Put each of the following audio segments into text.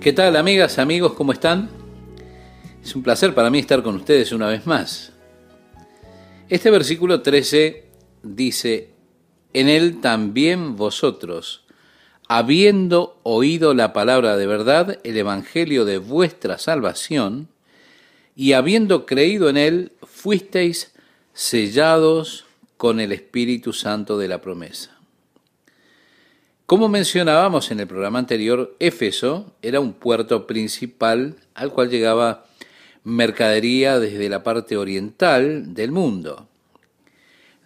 ¿Qué tal, amigas, amigos? ¿Cómo están? Es un placer para mí estar con ustedes una vez más. Este versículo 13 dice: en él también vosotros, habiendo oído la palabra de verdad, el evangelio de vuestra salvación, y habiendo creído en él, fuisteis sellados con el Espíritu Santo de la promesa. Como mencionábamos en el programa anterior, Éfeso era un puerto principal al cual llegaba mercadería desde la parte oriental del mundo.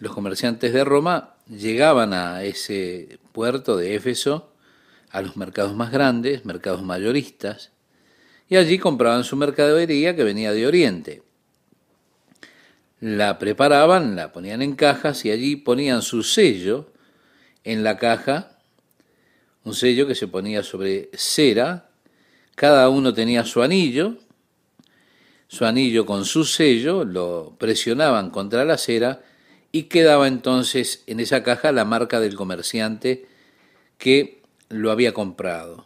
Los comerciantes de Roma llegaban a ese puerto de Éfeso, a los mercados más grandes, mercados mayoristas, y allí compraban su mercadería que venía de Oriente. La preparaban, la ponían en cajas y allí ponían su sello en la caja, un sello que se ponía sobre cera. Cada uno tenía su anillo con su sello, lo presionaban contra la cera y quedaba entonces en esa caja la marca del comerciante que lo había comprado.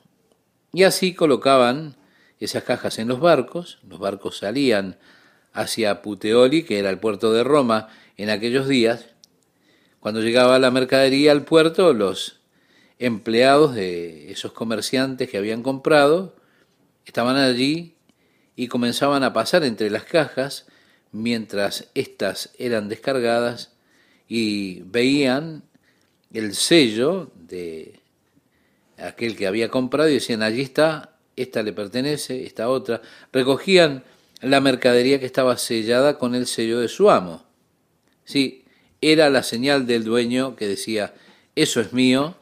Y así colocaban esas cajas en los barcos salían hacia Puteoli, que era el puerto de Roma en aquellos días. Cuando llegaba la mercadería al puerto, los empleados de esos comerciantes que habían comprado estaban allí y comenzaban a pasar entre las cajas mientras éstas eran descargadas y veían el sello de aquel que había comprado y decían: allí está, esta le pertenece, esta otra. Recogían la mercadería que estaba sellada con el sello de su amo. Sí, era la señal del dueño que decía: eso es mío,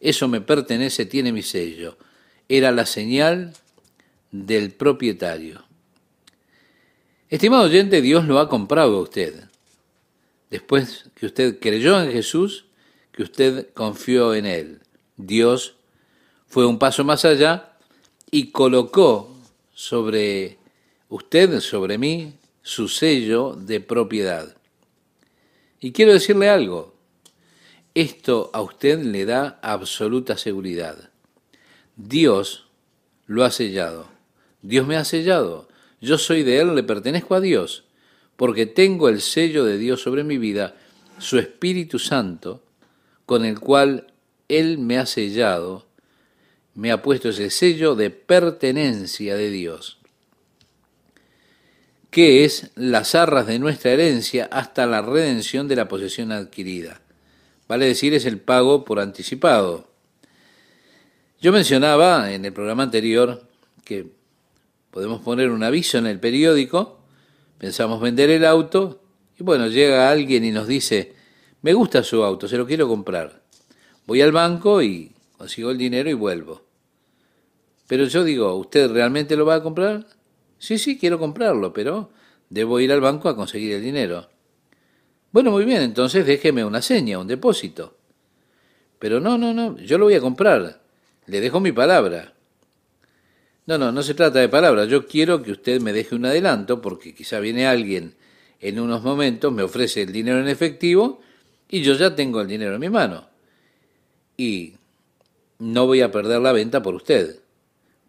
eso me pertenece, tiene mi sello. Era la señal del propietario. Estimado oyente, Dios lo ha comprado a usted. Después que usted creyó en Jesús, que usted confió en Él, Dios fue un paso más allá y colocó sobre usted, sobre mí, su sello de propiedad. Y quiero decirle algo: esto a usted le da absoluta seguridad. Dios lo ha sellado. Dios me ha sellado. Yo soy de Él, le pertenezco a Dios, porque tengo el sello de Dios sobre mi vida, su Espíritu Santo, con el cual Él me ha sellado, me ha puesto ese sello de pertenencia de Dios, que es las arras de nuestra herencia hasta la redención de la posesión adquirida. Vale decir, es el pago por anticipado. Yo mencionaba en el programa anterior que podemos poner un aviso en el periódico, pensamos vender el auto, y bueno, llega alguien y nos dice: me gusta su auto, se lo quiero comprar. Voy al banco y consigo el dinero y vuelvo. Pero yo digo: ¿usted realmente lo va a comprar? Sí, quiero comprarlo, pero debo ir al banco a conseguir el dinero. Bueno, muy bien, entonces déjeme una seña, un depósito. Pero no, yo lo voy a comprar. Le dejo mi palabra. No se trata de palabra. Yo quiero que usted me deje un adelanto, porque quizá viene alguien en unos momentos, me ofrece el dinero en efectivo y yo ya tengo el dinero en mi mano. Y no voy a perder la venta por usted,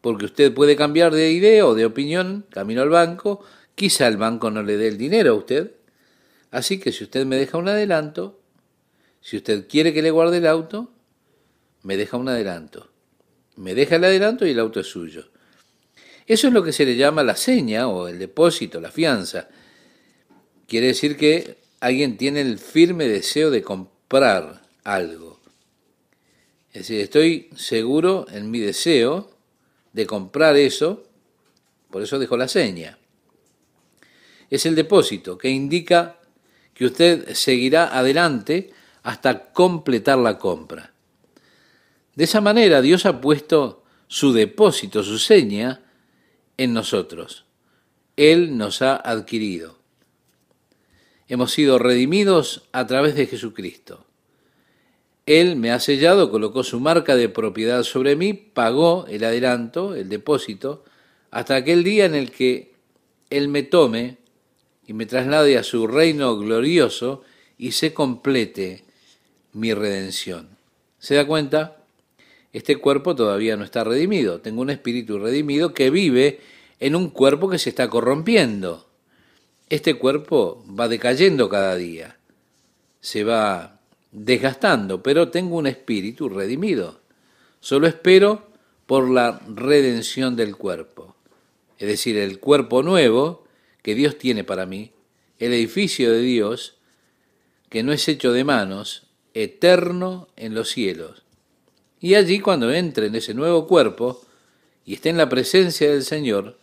porque usted puede cambiar de idea o de opinión camino al banco. Quizá el banco no le dé el dinero a usted. Así que si usted me deja un adelanto, si usted quiere que le guarde el auto, me deja un adelanto. Me deja el adelanto y el auto es suyo. Eso es lo que se le llama la seña o el depósito, la fianza. Quiere decir que alguien tiene el firme deseo de comprar algo. Es decir, estoy seguro en mi deseo de comprar eso, por eso dejo la seña. Es el depósito que indica que usted seguirá adelante hasta completar la compra. De esa manera Dios ha puesto su depósito, su seña, en nosotros. Él nos ha adquirido. Hemos sido redimidos a través de Jesucristo. Él me ha sellado, colocó su marca de propiedad sobre mí, pagó el adelanto, el depósito, hasta aquel día en el que Él me tome y me traslade a su reino glorioso y se complete mi redención. ¿Se da cuenta? este cuerpo todavía no está redimido. Tengo un espíritu redimido que vive en un cuerpo que se está corrompiendo. Este cuerpo va decayendo cada día, se va desgastando, pero tengo un espíritu redimido. Solo espero por la redención del cuerpo, es decir, el cuerpo nuevo que Dios tiene para mí, el edificio de Dios, que no es hecho de manos, eterno en los cielos. Y allí, cuando entre en ese nuevo cuerpo y esté en la presencia del Señor,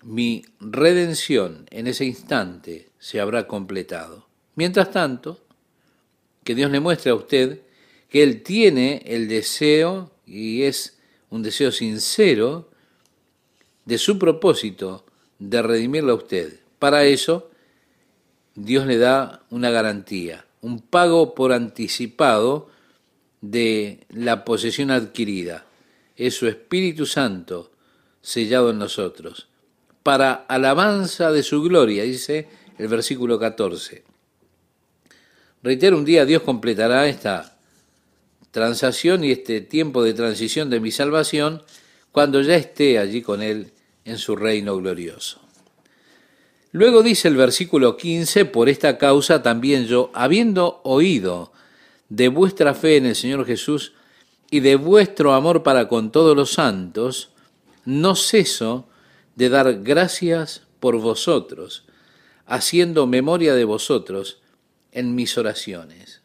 mi redención en ese instante se habrá completado. Mientras tanto, que Dios le muestre a usted que Él tiene el deseo, y es un deseo sincero, de su propósito de redimirlo a usted. Para eso, Dios le da una garantía, un pago por anticipado de la posesión adquirida. Es su Espíritu Santo sellado en nosotros, para alabanza de su gloria, dice el versículo 14. Reitero, un día Dios completará esta transacción y este tiempo de transición de mi salvación cuando ya esté allí con Él en su reino glorioso. Luego dice el versículo 15, por esta causa también yo, habiendo oído de vuestra fe en el Señor Jesús y de vuestro amor para con todos los santos, no ceso de dar gracias por vosotros, haciendo memoria de vosotros en mis oraciones.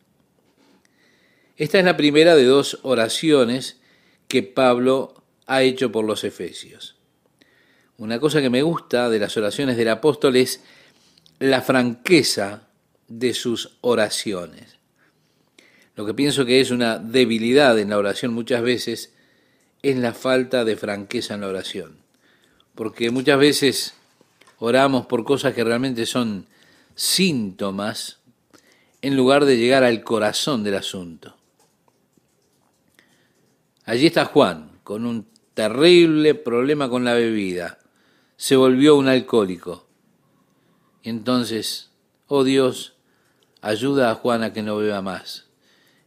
Esta es la primera de dos oraciones que Pablo ha hecho por los efesios. Una cosa que me gusta de las oraciones del apóstol es la franqueza de sus oraciones. Lo que pienso que es una debilidad en la oración muchas veces es la falta de franqueza en la oración. Porque muchas veces oramos por cosas que realmente son síntomas en lugar de llegar al corazón del asunto. Allí está Juan, con un terrible problema con la bebida. Se volvió un alcohólico. Y entonces, oh Dios, ayuda a Juan a que no beba más.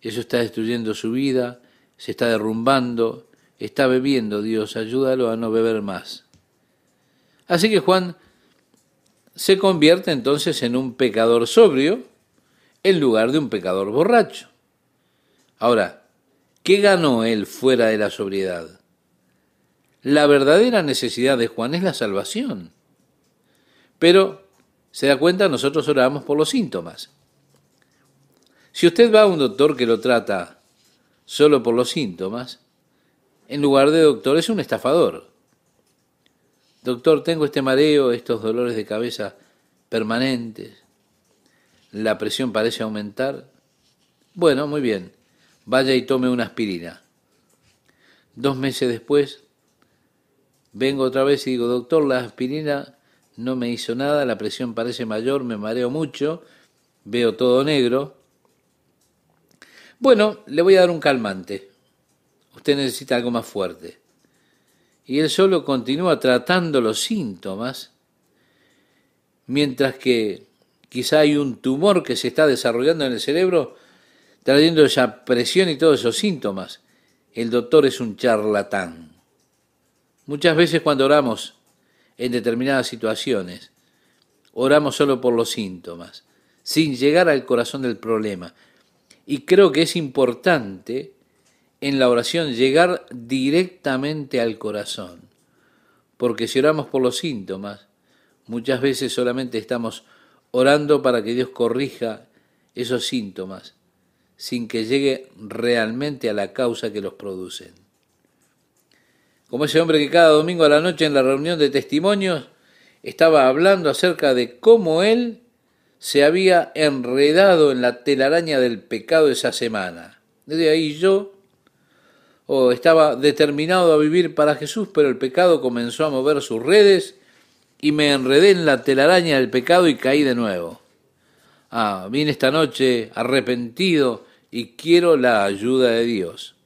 Eso está destruyendo su vida, se está derrumbando, está bebiendo. Dios, ayúdalo a no beber más. Así que Juan se convierte entonces en un pecador sobrio en lugar de un pecador borracho. Ahora, ¿qué ganó él fuera de la sobriedad? La verdadera necesidad de Juan es la salvación. Pero, se da cuenta, nosotros oramos por los síntomas. Si usted va a un doctor que lo trata solo por los síntomas, en lugar de doctor es un estafador. Doctor, tengo este mareo, estos dolores de cabeza permanentes, la presión parece aumentar. Bueno, muy bien, vaya y tome una aspirina. 2 meses después, vengo otra vez y digo, doctor, la aspirina no me hizo nada, la presión parece mayor, me mareo mucho, veo todo negro. Bueno, le voy a dar un calmante. Usted necesita algo más fuerte. Y él solo continúa tratando los síntomas, mientras que quizá hay un tumor que se está desarrollando en el cerebro, trayendo esa presión y todos esos síntomas. El doctor es un charlatán. Muchas veces cuando oramos en determinadas situaciones, oramos solo por los síntomas, sin llegar al corazón del problema. Y creo que es importante en la oración llegar directamente al corazón, porque si oramos por los síntomas, muchas veces solamente estamos orando para que Dios corrija esos síntomas, sin que llegue realmente a la causa que los producen. Como ese hombre que cada domingo a la noche en la reunión de testimonios estaba hablando acerca de cómo él se había enredado en la telaraña del pecado esa semana. Desde ahí yo estaba determinado a vivir para Jesús, pero el pecado comenzó a mover sus redes y me enredé en la telaraña del pecado y caí de nuevo. Vine esta noche arrepentido y quiero la ayuda de Dios.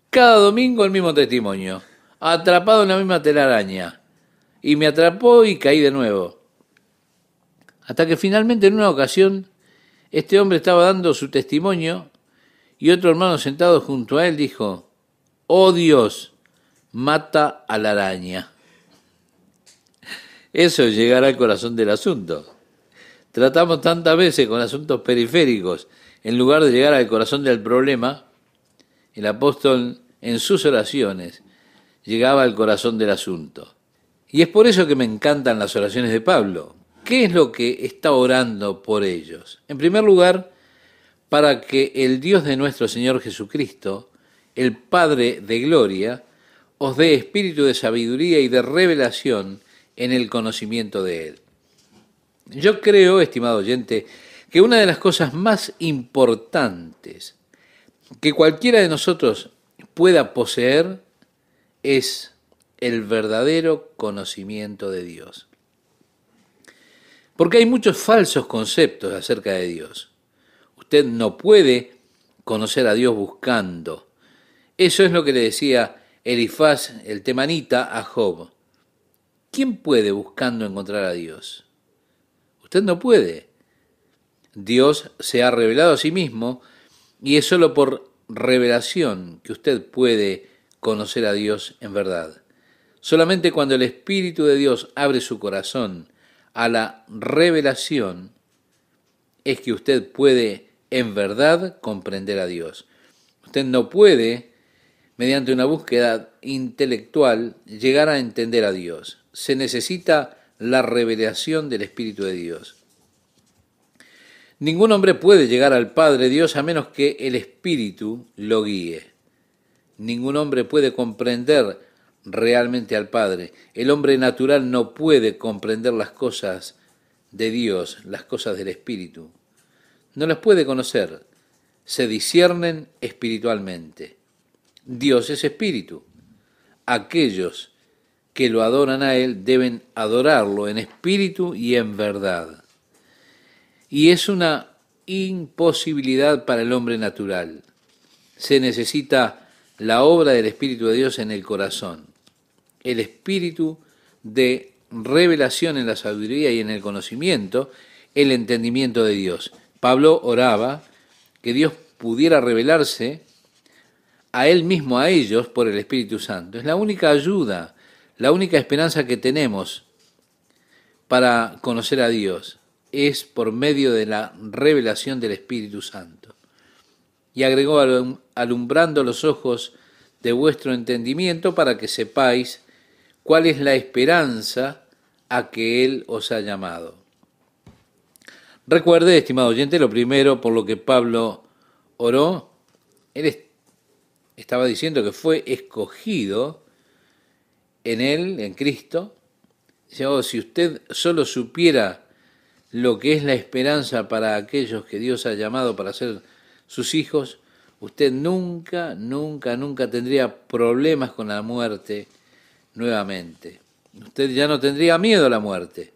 Cada domingo el mismo testimonio, atrapado en la misma telaraña, y me atrapó y caí de nuevo. Hasta que finalmente en una ocasión este hombre estaba dando su testimonio Y otro hermano sentado junto a él dijo, oh Dios, mata a la araña. Eso es llegar al corazón del asunto. Tratamos tantas veces con asuntos periféricos, en lugar de llegar al corazón del problema, el apóstol en sus oraciones llegaba al corazón del asunto. Y es por eso que me encantan las oraciones de Pablo. ¿Qué es lo que está orando por ellos? En primer lugar, para que el Dios de nuestro Señor Jesucristo, el Padre de gloria, os dé espíritu de sabiduría y de revelación en el conocimiento de Él. Yo creo, estimado oyente, que una de las cosas más importantes que cualquiera de nosotros pueda poseer es el verdadero conocimiento de Dios. Porque hay muchos falsos conceptos acerca de Dios. Usted no puede conocer a Dios buscando. Eso es lo que le decía Elifaz, el temanita, a Job. ¿Quién puede buscando encontrar a Dios? Usted no puede. Dios se ha revelado a sí mismo y es solo por revelación que usted puede conocer a Dios en verdad. Solamente cuando el Espíritu de Dios abre su corazón a la revelación es que usted puede en verdad comprender a Dios. Usted no puede, mediante una búsqueda intelectual, llegar a entender a Dios. Se necesita la revelación del Espíritu de Dios. Ningún hombre puede llegar al Padre Dios a menos que el Espíritu lo guíe. Ningún hombre puede comprender realmente al Padre. El hombre natural no puede comprender las cosas de Dios, las cosas del Espíritu. No las puede conocer. Se disciernen espiritualmente. Dios es Espíritu. Aquellos que lo adoran a Él deben adorarlo en espíritu y en verdad. Y es una imposibilidad para el hombre natural. Se necesita la obra del Espíritu de Dios en el corazón, el espíritu de revelación en la sabiduría y en el conocimiento, el entendimiento de Dios. Pablo oraba que Dios pudiera revelarse a Él mismo, a ellos, por el Espíritu Santo. Es la única ayuda, la única esperanza que tenemos para conocer a Dios, es por medio de la revelación del Espíritu Santo. Y agregó, alumbrando los ojos de vuestro entendimiento para que sepáis cuál es la esperanza a que Él os ha llamado. Recuerde, estimado oyente, lo primero por lo que Pablo oró, él estaba diciendo que fue escogido en Él, en Cristo. Dice, oh, si usted solo supiera lo que es la esperanza para aquellos que Dios ha llamado para ser sus hijos, usted nunca tendría problemas con la muerte nuevamente. Usted ya no tendría miedo a la muerte.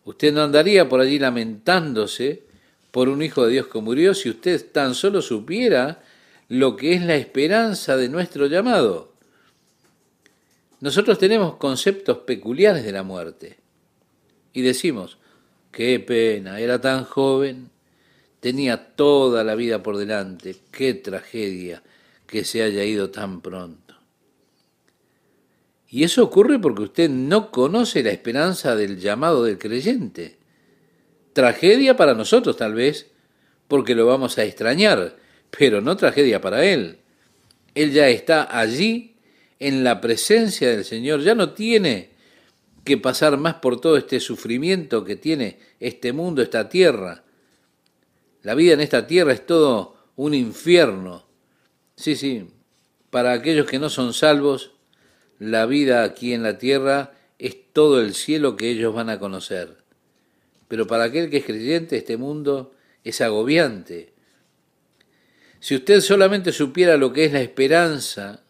Usted no andaría por allí lamentándose por un hijo de Dios que murió si usted tan solo supiera lo que es la esperanza de nuestro llamado. Nosotros tenemos conceptos peculiares de la muerte y decimos, qué pena, era tan joven, tenía toda la vida por delante, qué tragedia que se haya ido tan pronto. Y eso ocurre porque usted no conoce la esperanza del llamado del creyente. Tragedia para nosotros tal vez, porque lo vamos a extrañar, pero no tragedia para Él. Él ya está allí en la presencia del Señor, ya no tiene que pasar más por todo este sufrimiento que tiene este mundo, esta tierra. La vida en esta tierra es todo un infierno. Sí, para aquellos que no son salvos, la vida aquí en la tierra es todo el cielo que ellos van a conocer. Pero para aquel que es creyente, este mundo es agobiante. Si usted solamente supiera lo que es la esperanza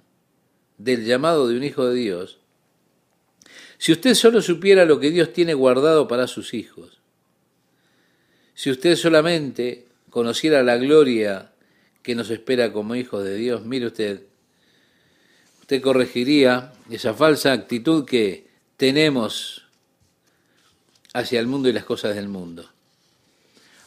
del llamado de un hijo de Dios, si usted solo supiera lo que Dios tiene guardado para sus hijos, si usted solamente conociera la gloria que nos espera como hijos de Dios, mire usted corregiría esa falsa actitud que tenemos hacia el mundo y las cosas del mundo.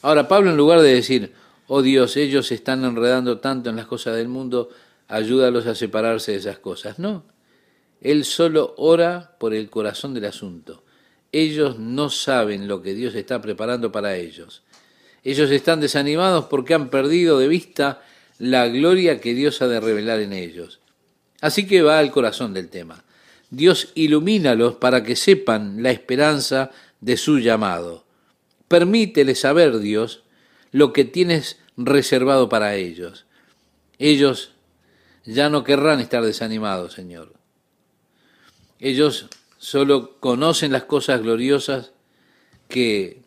Ahora, Pablo, en lugar de decir, oh Dios, ellos se están enredando tanto en las cosas del mundo, ayúdalos a separarse de esas cosas. No, Él solo ora por el corazón del asunto. Ellos no saben lo que Dios está preparando para ellos. Ellos están desanimados porque han perdido de vista la gloria que Dios ha de revelar en ellos. Así que va al corazón del tema. Dios ilumínalos para que sepan la esperanza de su llamado. Permítele saber, Dios, lo que tienes reservado para ellos. Ellos ya no querrán estar desanimados, Señor. Ellos solo conocen las cosas gloriosas que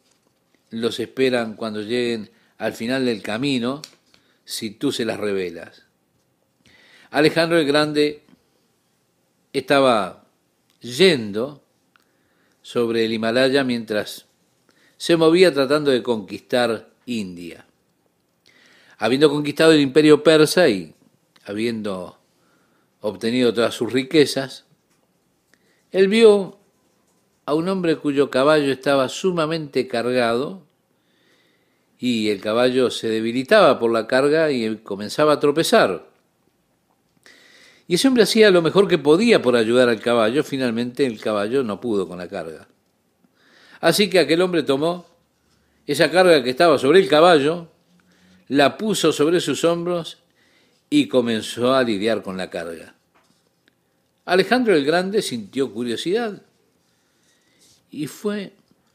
los esperan cuando lleguen al final del camino, si tú se las revelas. Alejandro el Grande estaba yendo sobre el Himalaya mientras se movía tratando de conquistar India. Habiendo conquistado el imperio persa y habiendo obtenido todas sus riquezas, él vio a un hombre cuyo caballo estaba sumamente cargado y el caballo se debilitaba por la carga y comenzaba a tropezar. Y ese hombre hacía lo mejor que podía por ayudar al caballo. Finalmente el caballo no pudo con la carga. Así que aquel hombre tomó esa carga que estaba sobre el caballo, la puso sobre sus hombros y comenzó a lidiar con la carga. Alejandro el Grande sintió curiosidad y fue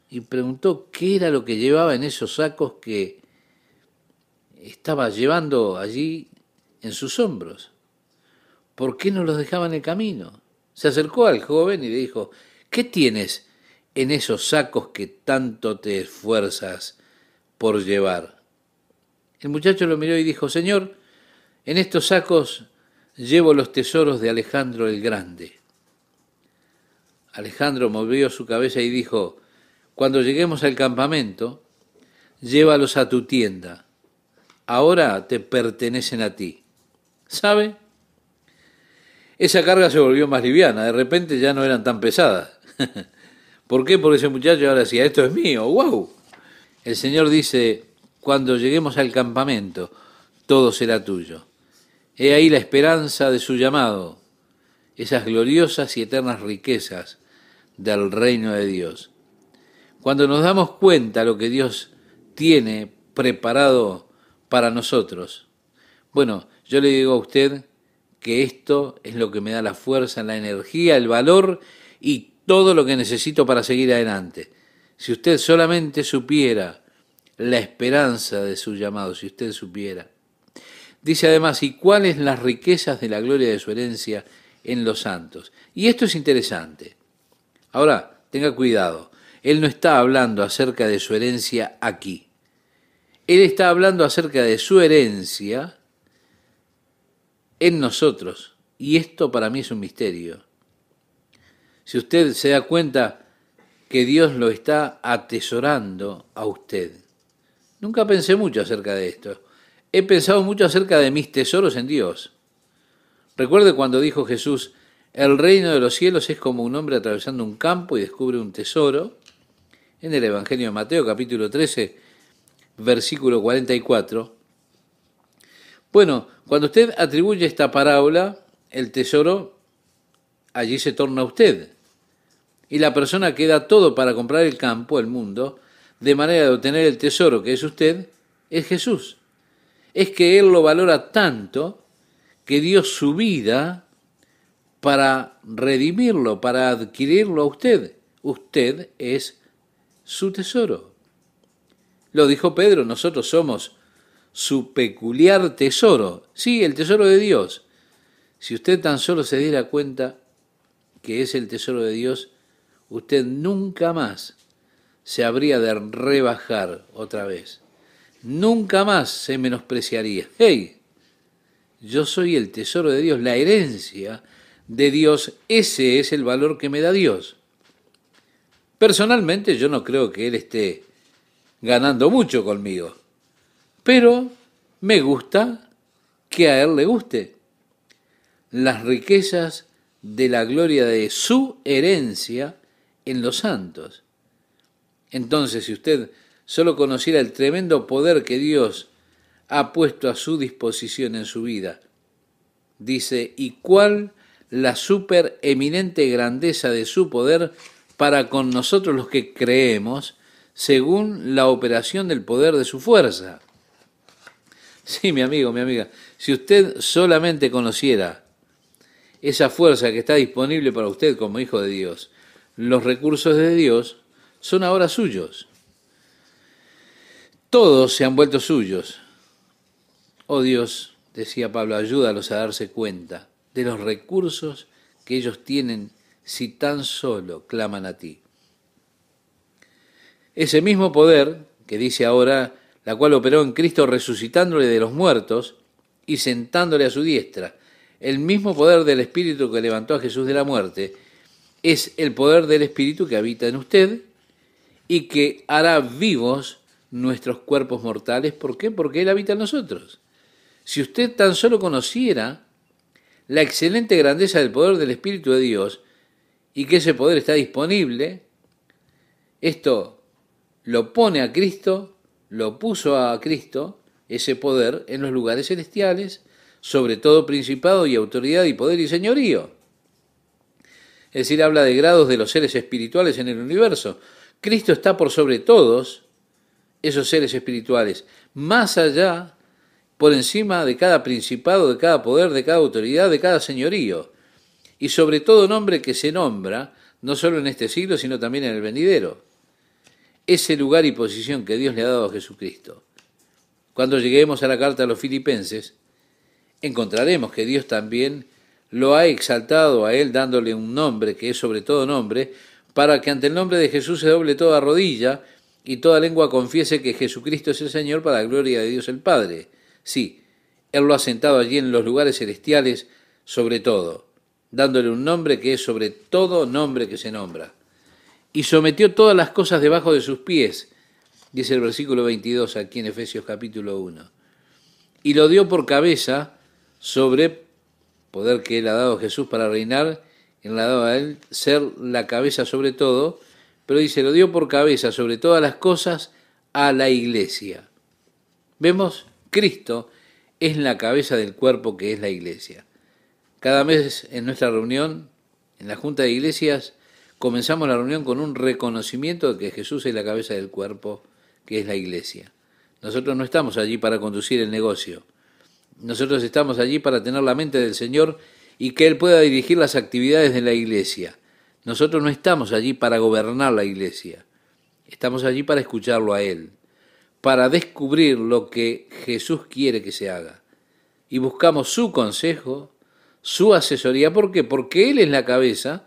y preguntó qué era lo que llevaba en esos sacos que estaba llevando allí en sus hombros. ¿Por qué no los dejaba en el camino? Se acercó al joven y le dijo, ¿qué tienes en esos sacos que tanto te esfuerzas por llevar? El muchacho lo miró y dijo, Señor, en estos sacos llevo los tesoros de Alejandro el Grande. Alejandro movió su cabeza y dijo, cuando lleguemos al campamento, llévalos a tu tienda. Ahora te pertenecen a ti. ¿Sabe? Esa carga se volvió más liviana, de repente ya no eran tan pesadas. ¿Por qué? Porque ese muchacho ahora decía, esto es mío, ¡wow! El Señor dice, cuando lleguemos al campamento, todo será tuyo. He ahí la esperanza de su llamado, esas gloriosas y eternas riquezas del reino de Dios. Cuando nos damos cuenta de lo que Dios tiene preparado para nosotros, bueno, yo le digo a usted que esto es lo que me da la fuerza, la energía, el valor y todo lo que necesito para seguir adelante. Si usted solamente supiera la esperanza de su llamado, si usted supiera. Dice además, ¿y cuáles las riquezas de la gloria de su herencia en los santos? Y esto es interesante. Ahora, tenga cuidado, él no está hablando acerca de su herencia aquí. Él está hablando acerca de su herencia en nosotros. Y esto para mí es un misterio. Si usted se da cuenta que Dios lo está atesorando a usted. Nunca pensé mucho acerca de esto. He pensado mucho acerca de mis tesoros en Dios. Recuerde cuando dijo Jesús, el reino de los cielos es como un hombre atravesando un campo y descubre un tesoro. En el Evangelio de Mateo, capítulo 13, versículo 44. Bueno, cuando usted atribuye esta parábola, el tesoro allí se torna a usted. Y la persona que da todo para comprar el campo, el mundo, de manera de obtener el tesoro que es usted, es Jesús. Es que Él lo valora tanto que dio su vida para redimirlo, para adquirirlo a usted. Usted es su tesoro. Lo dijo Pedro, nosotros somos su peculiar tesoro. Sí, el tesoro de Dios. Si usted tan solo se diera cuenta que es el tesoro de Dios, usted nunca más se habría de rebajar otra vez. Nunca más se menospreciaría. ¡Hey! Yo soy el tesoro de Dios, la herencia de Dios. Ese es el valor que me da Dios. Personalmente yo no creo que Él esté ganando mucho conmigo, pero me gusta que a Él le guste. Las riquezas de la gloria de su herencia en los santos. Entonces, si usted solo conociera el tremendo poder que Dios ha puesto a su disposición en su vida. Dice, ¿y cuál la supereminente grandeza de su poder para con nosotros los que creemos, según la operación del poder de su fuerza? Sí, mi amigo, mi amiga, si usted solamente conociera esa fuerza que está disponible para usted como hijo de Dios, los recursos de Dios son ahora suyos. Todos se han vuelto suyos. Oh Dios, decía Pablo, ayúdalos a darse cuenta de los recursos que ellos tienen si tan solo claman a ti. Ese mismo poder que dice ahora, la cual operó en Cristo resucitándole de los muertos y sentándole a su diestra, el mismo poder del Espíritu que levantó a Jesús de la muerte, es el poder del Espíritu que habita en usted y que hará vivos nuestros cuerpos mortales. ¿Por qué? Porque Él habita en nosotros. Si usted tan solo conociera la excelente grandeza del poder del Espíritu de Dios y que ese poder está disponible, esto lo pone a Cristo, lo puso a Cristo, ese poder, en los lugares celestiales, sobre todo principado y autoridad y poder y señorío. Es decir, habla de grados de los seres espirituales en el universo. Cristo está por sobre todos esos seres espirituales, más allá, por encima de cada principado, de cada poder, de cada autoridad, de cada señorío, y sobre todo nombre que se nombra, no solo en este siglo, sino también en el venidero. Ese lugar y posición que Dios le ha dado a Jesucristo. Cuando lleguemos a la carta a los Filipenses, encontraremos que Dios también lo ha exaltado a Él, dándole un nombre que es sobre todo nombre, para que ante el nombre de Jesús se doble toda rodilla y toda lengua confiese que Jesucristo es el Señor, para la gloria de Dios el Padre. Sí, Él lo ha sentado allí en los lugares celestiales sobre todo, dándole un nombre que es sobre todo nombre que se nombra. Y sometió todas las cosas debajo de sus pies, dice el versículo 22 aquí en Efesios capítulo 1. Y lo dio por cabeza sobre poder que Él ha dado a Jesús para reinar, Él le ha dado a Él ser la cabeza sobre todo, pero dice, lo dio por cabeza sobre todas las cosas a la iglesia. Vemos, Cristo es la cabeza del cuerpo que es la iglesia. Cada mes en nuestra reunión, en la Junta de Iglesias, comenzamos la reunión con un reconocimiento de que Jesús es la cabeza del cuerpo que es la iglesia. Nosotros no estamos allí para conducir el negocio. Nosotros estamos allí para tener la mente del Señor y que Él pueda dirigir las actividades de la iglesia. Nosotros no estamos allí para gobernar la iglesia. Estamos allí para escucharlo a Él, para descubrir lo que Jesús quiere que se haga. Y buscamos su consejo, su asesoría. ¿Por qué? Porque Él es la cabeza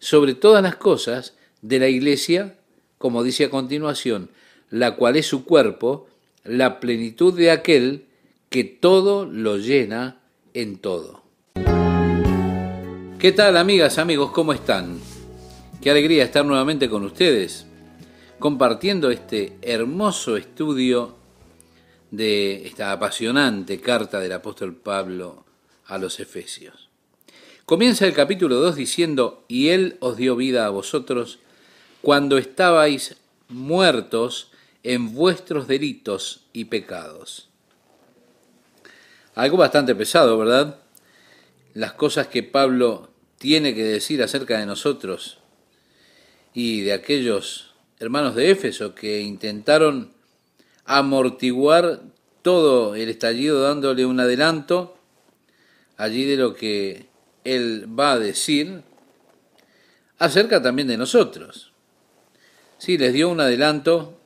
sobre todas las cosas de la iglesia, como dice a continuación, la cual es su cuerpo, la plenitud de aquel que todo lo llena en todo. ¿Qué tal, amigas, amigos? ¿Cómo están? Qué alegría estar nuevamente con ustedes, compartiendo este hermoso estudio de esta apasionante carta del apóstol Pablo a los Efesios. Comienza el capítulo 2 diciendo, y Él os dio vida a vosotros cuando estabais muertos en vuestros delitos y pecados. Algo bastante pesado, ¿verdad? Las cosas que Pablo tiene que decir acerca de nosotros y de aquellos hermanos de Éfeso que intentaron amortiguar todo el estallido dándole un adelanto allí de lo que él va a decir acerca también de nosotros. Sí, les dio un adelanto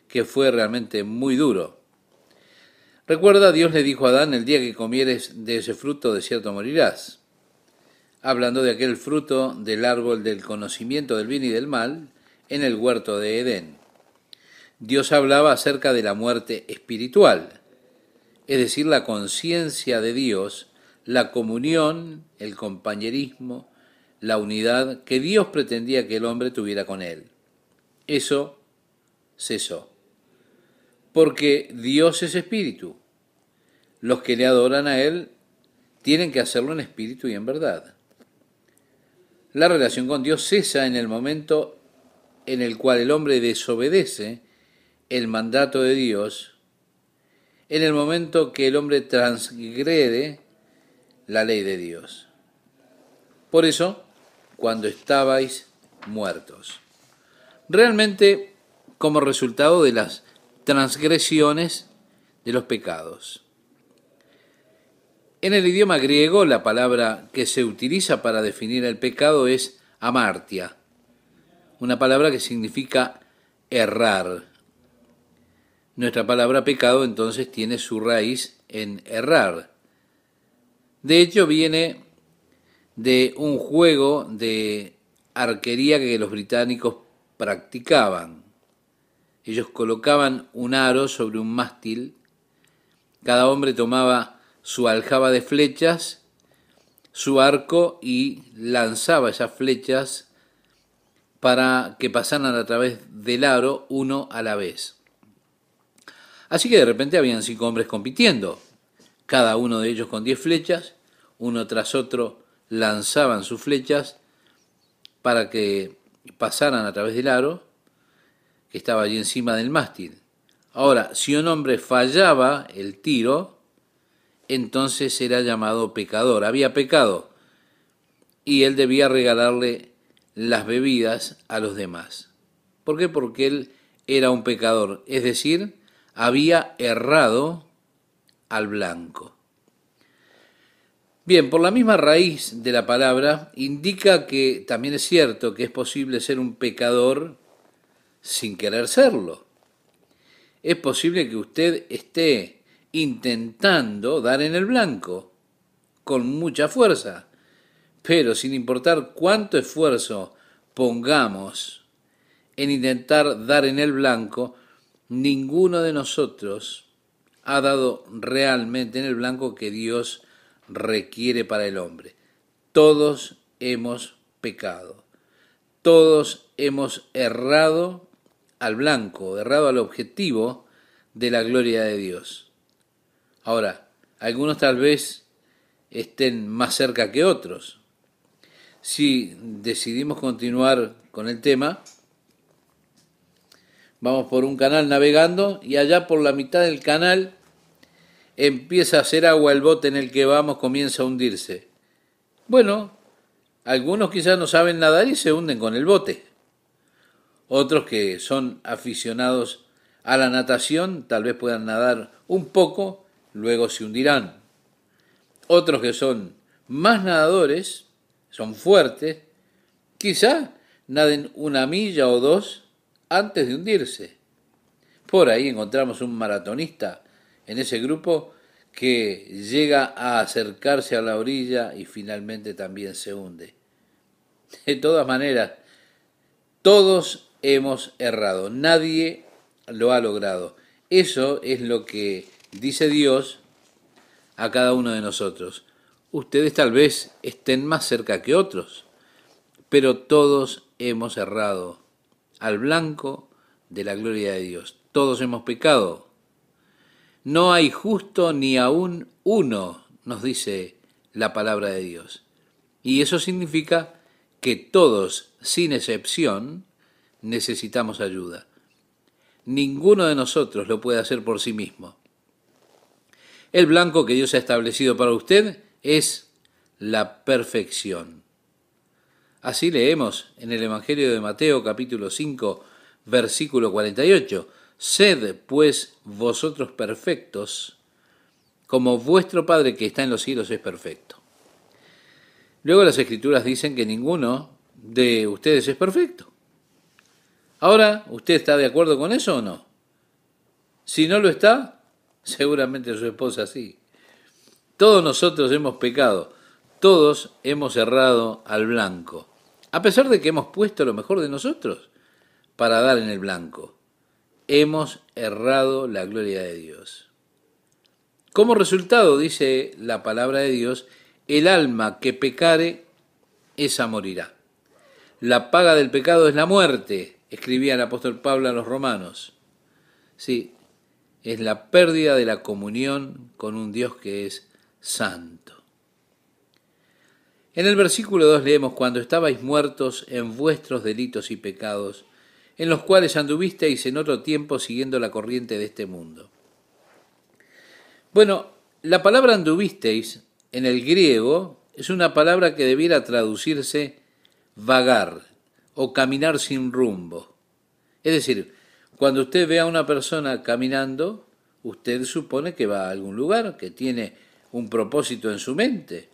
que fue realmente muy duro. Recuerda, Dios le dijo a Adán, el día que comieres de ese fruto, de cierto morirás. Hablando de aquel fruto del árbol del conocimiento del bien y del mal en el huerto de Edén. Dios hablaba acerca de la muerte espiritual, es decir, la conciencia de Dios, la comunión, el compañerismo, la unidad que Dios pretendía que el hombre tuviera con Él. Eso cesó. Porque Dios es espíritu. Los que le adoran a Él tienen que hacerlo en espíritu y en verdad. La relación con Dios cesa en el momento en el cual el hombre desobedece el mandato de Dios en el momento que el hombre transgrede la ley de Dios. Por eso, cuando estabais muertos. Realmente, como resultado de las transgresiones de los pecados. En el idioma griego, la palabra que se utiliza para definir el pecado es amartia, una palabra que significa errar. Nuestra palabra pecado entonces tiene su raíz en errar. De hecho, viene de un juego de arquería que los británicos practicaban. Ellos colocaban un aro sobre un mástil, cada hombre tomaba su aljaba de flechas, su arco y lanzaba esas flechas para que pasaran a través del aro uno a la vez. Así que de repente habían 5 hombres compitiendo, cada uno de ellos con 10 flechas, uno tras otro lanzaban sus flechas para que pasaran a través del aro que estaba allí encima del mástil. Ahora, si un hombre fallaba el tiro, entonces era llamado pecador, había pecado, y él debía regalarle las bebidas a los demás. ¿Por qué? Porque él era un pecador, es decir, había errado al blanco. Bien, por la misma raíz de la palabra, indica que también es cierto que es posible ser un pecador sin querer serlo. Es posible que usted esté intentando dar en el blanco con mucha fuerza, pero sin importar cuánto esfuerzo pongamos en intentar dar en el blanco, ninguno de nosotros ha dado realmente en el blanco que Dios requiere para el hombre. Todos hemos pecado, todos hemos errado al blanco, errado al objetivo de la gloria de Dios. Ahora, algunos tal vez estén más cerca que otros. Si decidimos continuar con el tema, vamos por un canal navegando y allá por la mitad del canal empieza a hacer agua, el bote en el que vamos comienza a hundirse. Bueno, algunos quizás no saben nadar y se hunden con el bote. Otros que son aficionados a la natación tal vez puedan nadar un poco, luego se hundirán. Otros que son más nadadores, son fuertes, quizá naden 1 milla o 2 antes de hundirse. Por ahí encontramos un maratonista en ese grupo que llega a acercarse a la orilla y finalmente también se hunde. De todas maneras, todos hemos errado, nadie lo ha logrado. Eso es lo que dice Dios a cada uno de nosotros. Ustedes tal vez estén más cerca que otros, pero todos hemos errado al blanco de la gloria de Dios. Todos hemos pecado. No hay justo ni aún uno, nos dice la palabra de Dios. Y eso significa que todos, sin excepción, necesitamos ayuda. Ninguno de nosotros lo puede hacer por sí mismo. El blanco que Dios ha establecido para usted es la perfección. Así leemos en el Evangelio de Mateo, capítulo 5, versículo 48. Sed, pues, vosotros perfectos, como vuestro Padre que está en los cielos es perfecto. Luego las Escrituras dicen que ninguno de ustedes es perfecto. Ahora, ¿usted está de acuerdo con eso o no? Si no lo está, seguramente su esposa sí. Todos nosotros hemos pecado, todos hemos errado al blanco, a pesar de que hemos puesto lo mejor de nosotros para dar en el blanco. Hemos errado la gloria de Dios. Como resultado, dice la palabra de Dios, el alma que pecare, esa morirá. La paga del pecado es la muerte, escribía el apóstol Pablo a los romanos. Sí, es la pérdida de la comunión con un Dios que es santo. En el versículo 2 leemos, cuando estabais muertos en vuestros delitos y pecados, en los cuales anduvisteis en otro tiempo siguiendo la corriente de este mundo. Bueno, la palabra anduvisteis en el griego es una palabra que debiera traducirse vagar o caminar sin rumbo. Es decir, cuando usted ve a una persona caminando, usted supone que va a algún lugar, que tiene un propósito en su mente.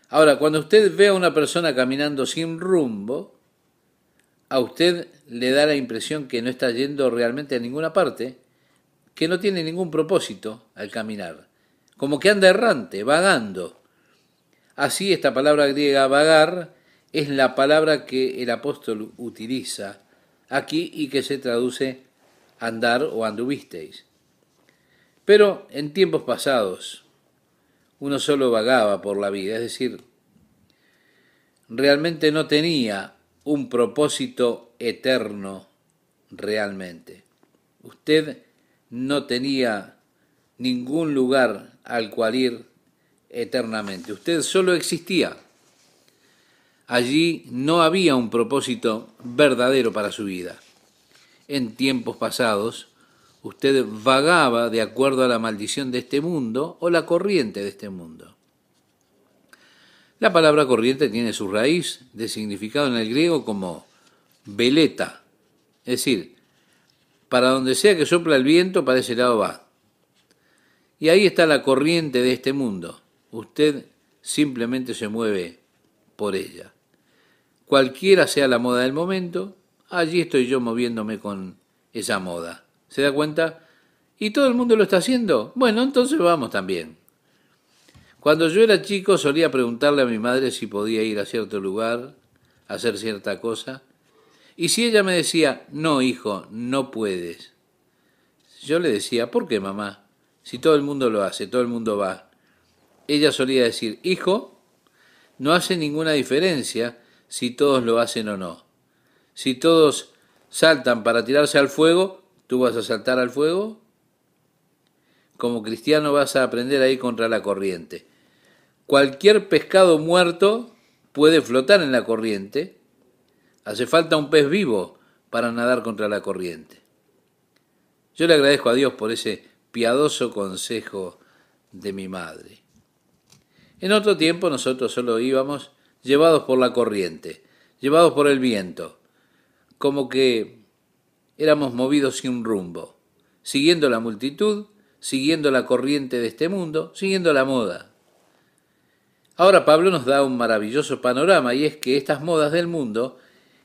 Ahora, cuando usted ve a una persona caminando sin rumbo, a usted le da la impresión que no está yendo realmente a ninguna parte, que no tiene ningún propósito al caminar, como que anda errante, vagando. Así esta palabra griega vagar es la palabra que el apóstol utiliza aquí y que se traduce andar o anduvisteis. Pero en tiempos pasados uno solo vagaba por la vida, es decir, realmente no tenía un propósito eterno realmente. Usted no tenía ningún lugar al cual ir eternamente. Usted solo existía. Allí no había un propósito verdadero para su vida. En tiempos pasados, usted vagaba de acuerdo a la maldición de este mundo o la corriente de este mundo. La palabra corriente tiene su raíz de significado en el griego como veleta, es decir, para donde sea que sopla el viento, para ese lado va. Y ahí está la corriente de este mundo. Usted simplemente se mueve por ella. Cualquiera sea la moda del momento, allí estoy yo moviéndome con esa moda. ¿Se da cuenta? ¿Y todo el mundo lo está haciendo? Bueno, entonces vamos también. Cuando yo era chico solía preguntarle a mi madre si podía ir a cierto lugar, a hacer cierta cosa. Y si ella me decía, no, hijo, no puedes. Yo le decía, ¿por qué, mamá? Si todo el mundo lo hace, todo el mundo va. Ella solía decir, hijo, no hace ninguna diferencia si todos lo hacen o no. Si todos saltan para tirarse al fuego, ¿tú vas a saltar al fuego? Como cristiano vas a aprender a ir contra la corriente. Cualquier pescado muerto puede flotar en la corriente. Hace falta un pez vivo para nadar contra la corriente. Yo le agradezco a Dios por ese piadoso consejo de mi madre. En otro tiempo nosotros solo íbamos llevados por la corriente, llevados por el viento, como que éramos movidos sin rumbo, siguiendo la multitud, siguiendo la corriente de este mundo, siguiendo la moda. Ahora Pablo nos da un maravilloso panorama y es que estas modas del mundo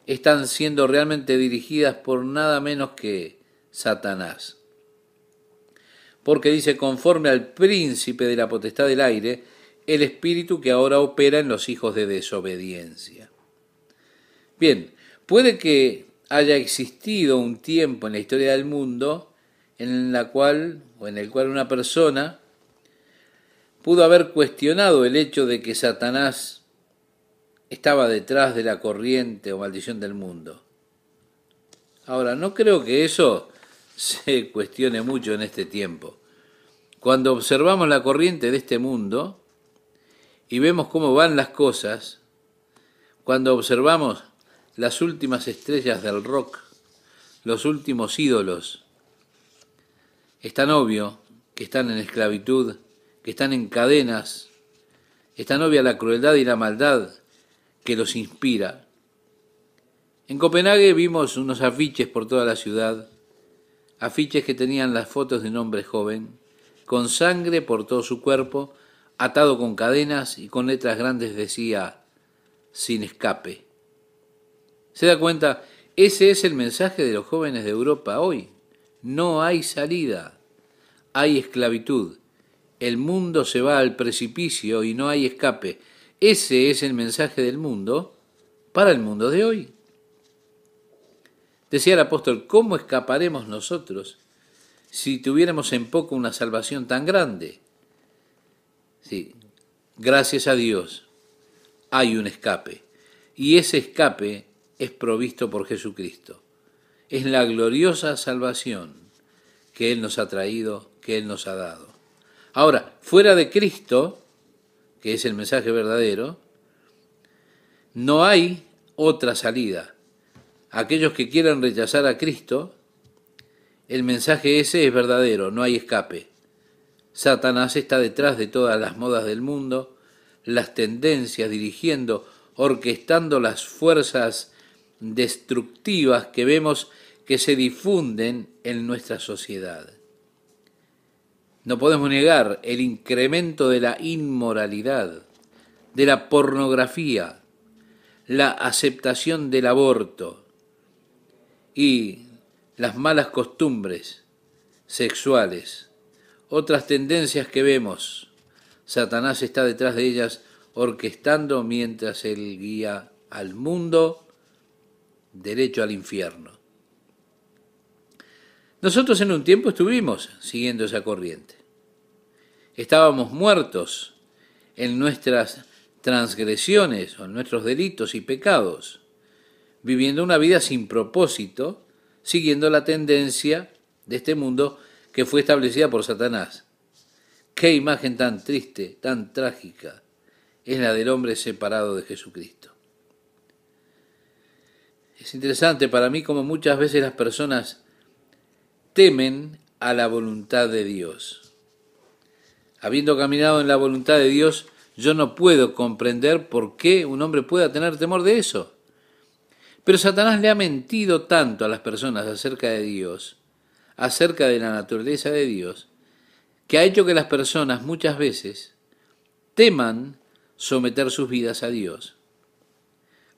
están siendo realmente dirigidas por nada menos que Satanás. Porque dice, conforme al príncipe de la potestad del aire, el espíritu que ahora opera en los hijos de desobediencia. Bien, puede que haya existido un tiempo en la historia del mundo en el cual una persona pudo haber cuestionado el hecho de que Satanás estaba detrás de la corriente o maldición del mundo. Ahora, no creo que eso se cuestione mucho en este tiempo. Cuando observamos la corriente de este mundo y vemos cómo van las cosas, cuando observamos las últimas estrellas del rock, los últimos ídolos, es tan obvio que están en esclavitud, que están en cadenas, es tan obvia la crueldad y la maldad que los inspira. En Copenhague vimos unos afiches por toda la ciudad, afiches que tenían las fotos de un hombre joven, con sangre por todo su cuerpo, atado con cadenas y con letras grandes decía, sin escape. ¿Se da cuenta? Ese es el mensaje de los jóvenes de Europa hoy. No hay salida, hay esclavitud. El mundo se va al precipicio y no hay escape. Ese es el mensaje del mundo para el mundo de hoy. Decía el apóstol, ¿cómo escaparemos nosotros si tuviéramos en poco una salvación tan grande? Sí, gracias a Dios hay un escape. Y ese escape es provisto por Jesucristo. Es la gloriosa salvación que Él nos ha traído, que Él nos ha dado. Ahora, fuera de Cristo, que es el mensaje verdadero, no hay otra salida. Aquellos que quieran rechazar a Cristo, el mensaje ese es verdadero, no hay escape. Satanás está detrás de todas las modas del mundo, las tendencias, dirigiendo, orquestando las fuerzas destructivas que vemos que se difunden en nuestra sociedad. No podemos negar el incremento de la inmoralidad, de la pornografía, la aceptación del aborto y las malas costumbres sexuales. Otras tendencias que vemos, Satanás está detrás de ellas orquestando mientras él guía al mundo derecho al infierno. Nosotros en un tiempo estuvimos siguiendo esa corriente. Estábamos muertos en nuestras transgresiones o en nuestros delitos y pecados, viviendo una vida sin propósito, siguiendo la tendencia de este mundo que fue establecida por Satanás. Qué imagen tan triste, tan trágica, es la del hombre separado de Jesucristo. Es interesante para mí como muchas veces las personas temen a la voluntad de Dios. Habiendo caminado en la voluntad de Dios, yo no puedo comprender por qué un hombre pueda tener temor de eso. Pero Satanás le ha mentido tanto a las personas acerca de Dios, acerca de la naturaleza de Dios, que ha hecho que las personas muchas veces teman someter sus vidas a Dios.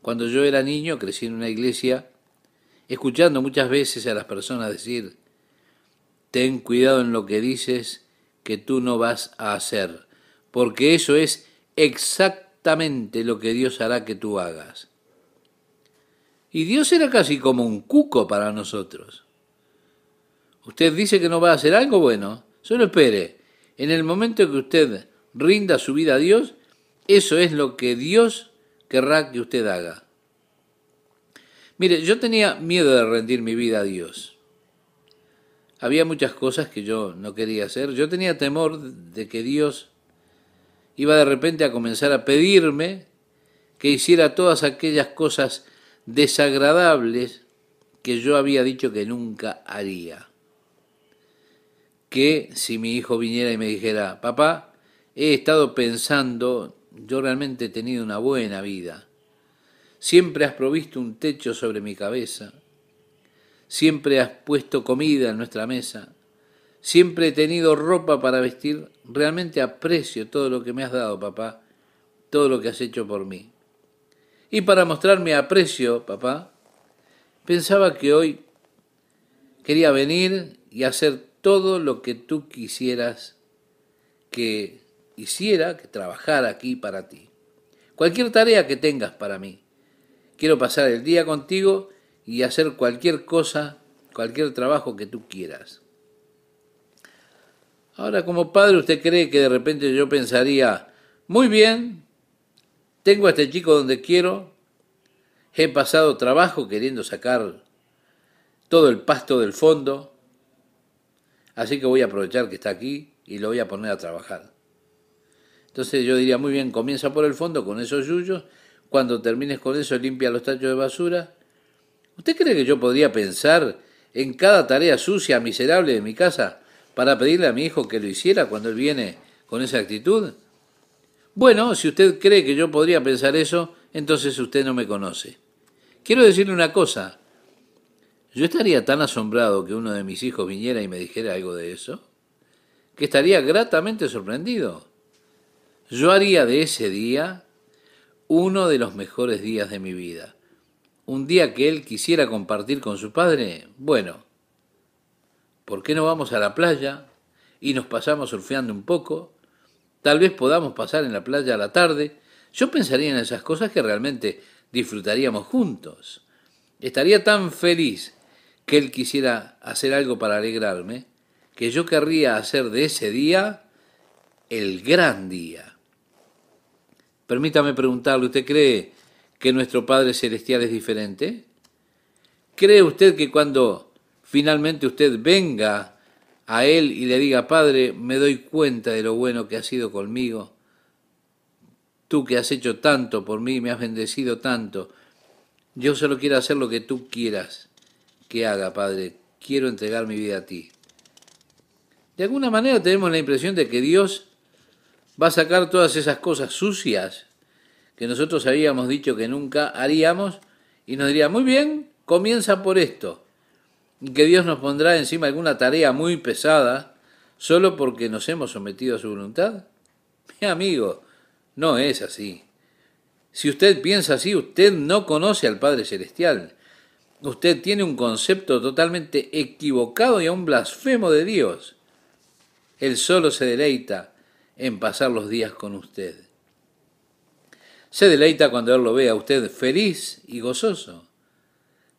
Cuando yo era niño, crecí en una iglesia, escuchando muchas veces a las personas decir: ten cuidado en lo que dices, que tú no vas a hacer, porque eso es exactamente lo que Dios hará que tú hagas. Y Dios era casi como un cuco para nosotros. Usted dice que no va a hacer algo, bueno, solo espere. En el momento que usted rinda su vida a Dios, eso es lo que Dios querrá que usted haga. Mire, yo tenía miedo de rendir mi vida a Dios. Había muchas cosas que yo no quería hacer. Yo tenía temor de que Dios iba de repente a comenzar a pedirme que hiciera todas aquellas cosas desagradables que yo había dicho que nunca haría. Que si mi hijo viniera y me dijera: papá, he estado pensando, yo realmente he tenido una buena vida. Siempre has provisto un techo sobre mi cabeza. Siempre has puesto comida en nuestra mesa. Siempre he tenido ropa para vestir. Realmente aprecio todo lo que me has dado, papá, todo lo que has hecho por mí. Y para mostrar mi aprecio, papá, pensaba que hoy quería venir y hacer todo lo que tú quisieras que hiciera, que trabajara aquí para ti. Cualquier tarea que tengas para mí. Quiero pasar el día contigo y hacer cualquier cosa, cualquier trabajo que tú quieras. Ahora, como padre, ¿usted cree que de repente yo pensaría: muy bien, tengo a este chico donde quiero, he pasado trabajo queriendo sacar todo el pasto del fondo, así que voy a aprovechar que está aquí y lo voy a poner a trabajar? Entonces yo diría: muy bien, comienza por el fondo con esos yuyos, cuando termines con eso limpia los tachos de basura. ¿Usted cree que yo podría pensar en cada tarea sucia, miserable de mi casa para pedirle a mi hijo que lo hiciera cuando él viene con esa actitud? Bueno, si usted cree que yo podría pensar eso, entonces usted no me conoce. Quiero decirle una cosa: yo estaría tan asombrado que uno de mis hijos viniera y me dijera algo de eso, que estaría gratamente sorprendido. Yo haría de ese día uno de los mejores días de mi vida. Un día que él quisiera compartir con su padre. Bueno, ¿por qué no vamos a la playa y nos pasamos surfeando un poco? Tal vez podamos pasar en la playa a la tarde. Yo pensaría en esas cosas que realmente disfrutaríamos juntos. Estaría tan feliz que él quisiera hacer algo para alegrarme, que yo querría hacer de ese día el gran día. Permítame preguntarle, ¿usted cree que nuestro Padre Celestial es diferente? ¿Cree usted que cuando finalmente usted venga a Él y le diga: Padre, me doy cuenta de lo bueno que has sido conmigo, tú que has hecho tanto por mí, me has bendecido tanto, yo solo quiero hacer lo que tú quieras que haga, Padre, quiero entregar mi vida a ti? De alguna manera tenemos la impresión de que Dios va a sacar todas esas cosas sucias que nosotros habíamos dicho que nunca haríamos y nos diría, muy bien, comienza por esto. Y que Dios nos pondrá encima alguna tarea muy pesada solo porque nos hemos sometido a su voluntad. Mi amigo, no es así. Si usted piensa así, usted no conoce al Padre Celestial. Usted tiene un concepto totalmente equivocado y aún blasfemo de Dios. Él solo se deleita en pasar los días con usted. Se deleita cuando Él lo ve a usted feliz y gozoso.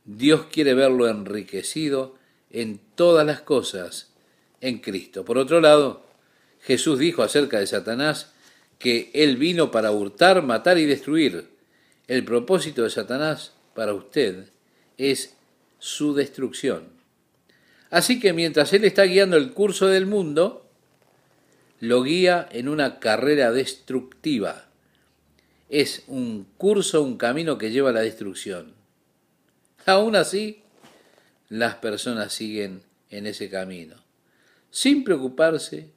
Dios quiere verlo enriquecido en todas las cosas en Cristo. Por otro lado, Jesús dijo acerca de Satanás que Él vino para hurtar, matar y destruir. El propósito de Satanás para usted es su destrucción. Así que mientras Él está guiando el curso del mundo, lo guía en una carrera destructiva. Es un curso, un camino que lleva a la destrucción. Aún así, las personas siguen en ese camino, sin preocuparse,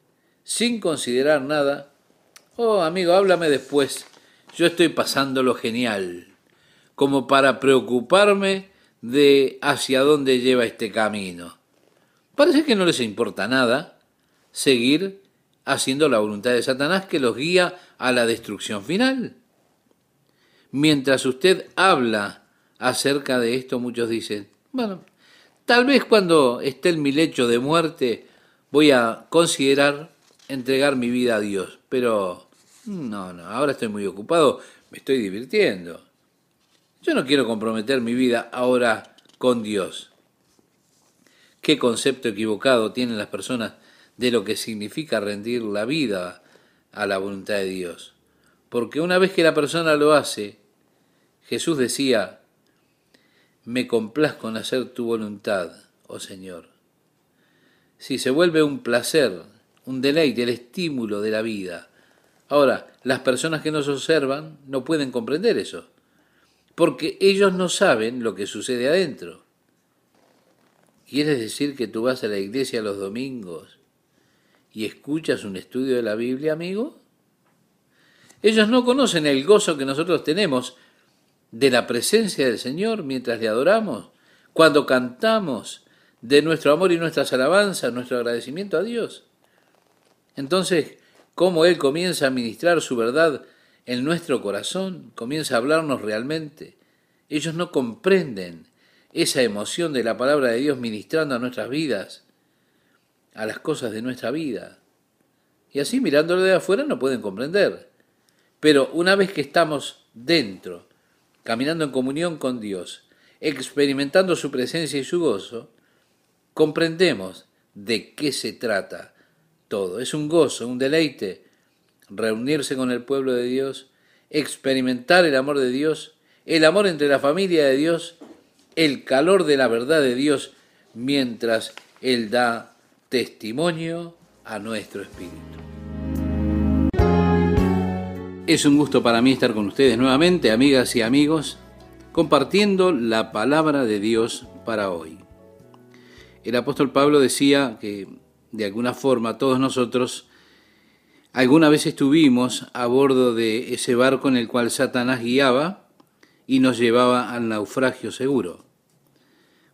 sin considerar nada. Oh, amigo, háblame después. Yo estoy pasándolo genial, como para preocuparme de hacia dónde lleva este camino. Parece que no les importa nada seguir haciendo la voluntad de Satanás que los guía a la destrucción final. Mientras usted habla acerca de esto, muchos dicen, bueno, tal vez cuando esté en mi lecho de muerte voy a considerar entregar mi vida a Dios, pero no, ahora estoy muy ocupado, me estoy divirtiendo. Yo no quiero comprometer mi vida ahora con Dios. ¿Qué concepto equivocado tienen las personas de lo que significa rendir la vida a la voluntad de Dios? Porque una vez que la persona lo hace, Jesús decía, me complazco en hacer tu voluntad, oh Señor. Si se vuelve un placer, un deleite, el estímulo de la vida. Ahora, las personas que nos observan no pueden comprender eso, porque ellos no saben lo que sucede adentro. ¿Quieres decir que tú vas a la iglesia los domingos y escuchas un estudio de la Biblia, amigo? Ellos no conocen el gozo que nosotros tenemos de la presencia del Señor mientras le adoramos, cuando cantamos de nuestro amor y nuestras alabanzas, nuestro agradecimiento a Dios. Entonces, cómo Él comienza a ministrar su verdad en nuestro corazón, comienza a hablarnos realmente. Ellos no comprenden esa emoción de la palabra de Dios ministrando a nuestras vidas, a las cosas de nuestra vida. Y así mirándolo de afuera no pueden comprender. Pero una vez que estamos dentro, caminando en comunión con Dios, experimentando su presencia y su gozo, comprendemos de qué se trata todo. Es un gozo, un deleite, reunirse con el pueblo de Dios, experimentar el amor de Dios, el amor entre la familia de Dios, el calor de la verdad de Dios, mientras Él da testimonio a nuestro espíritu. Es un gusto para mí estar con ustedes nuevamente, amigas y amigos, compartiendo la palabra de Dios para hoy. El apóstol Pablo decía que, de alguna forma, todos nosotros alguna vez estuvimos a bordo de ese barco en el cual Satanás guiaba y nos llevaba al naufragio seguro.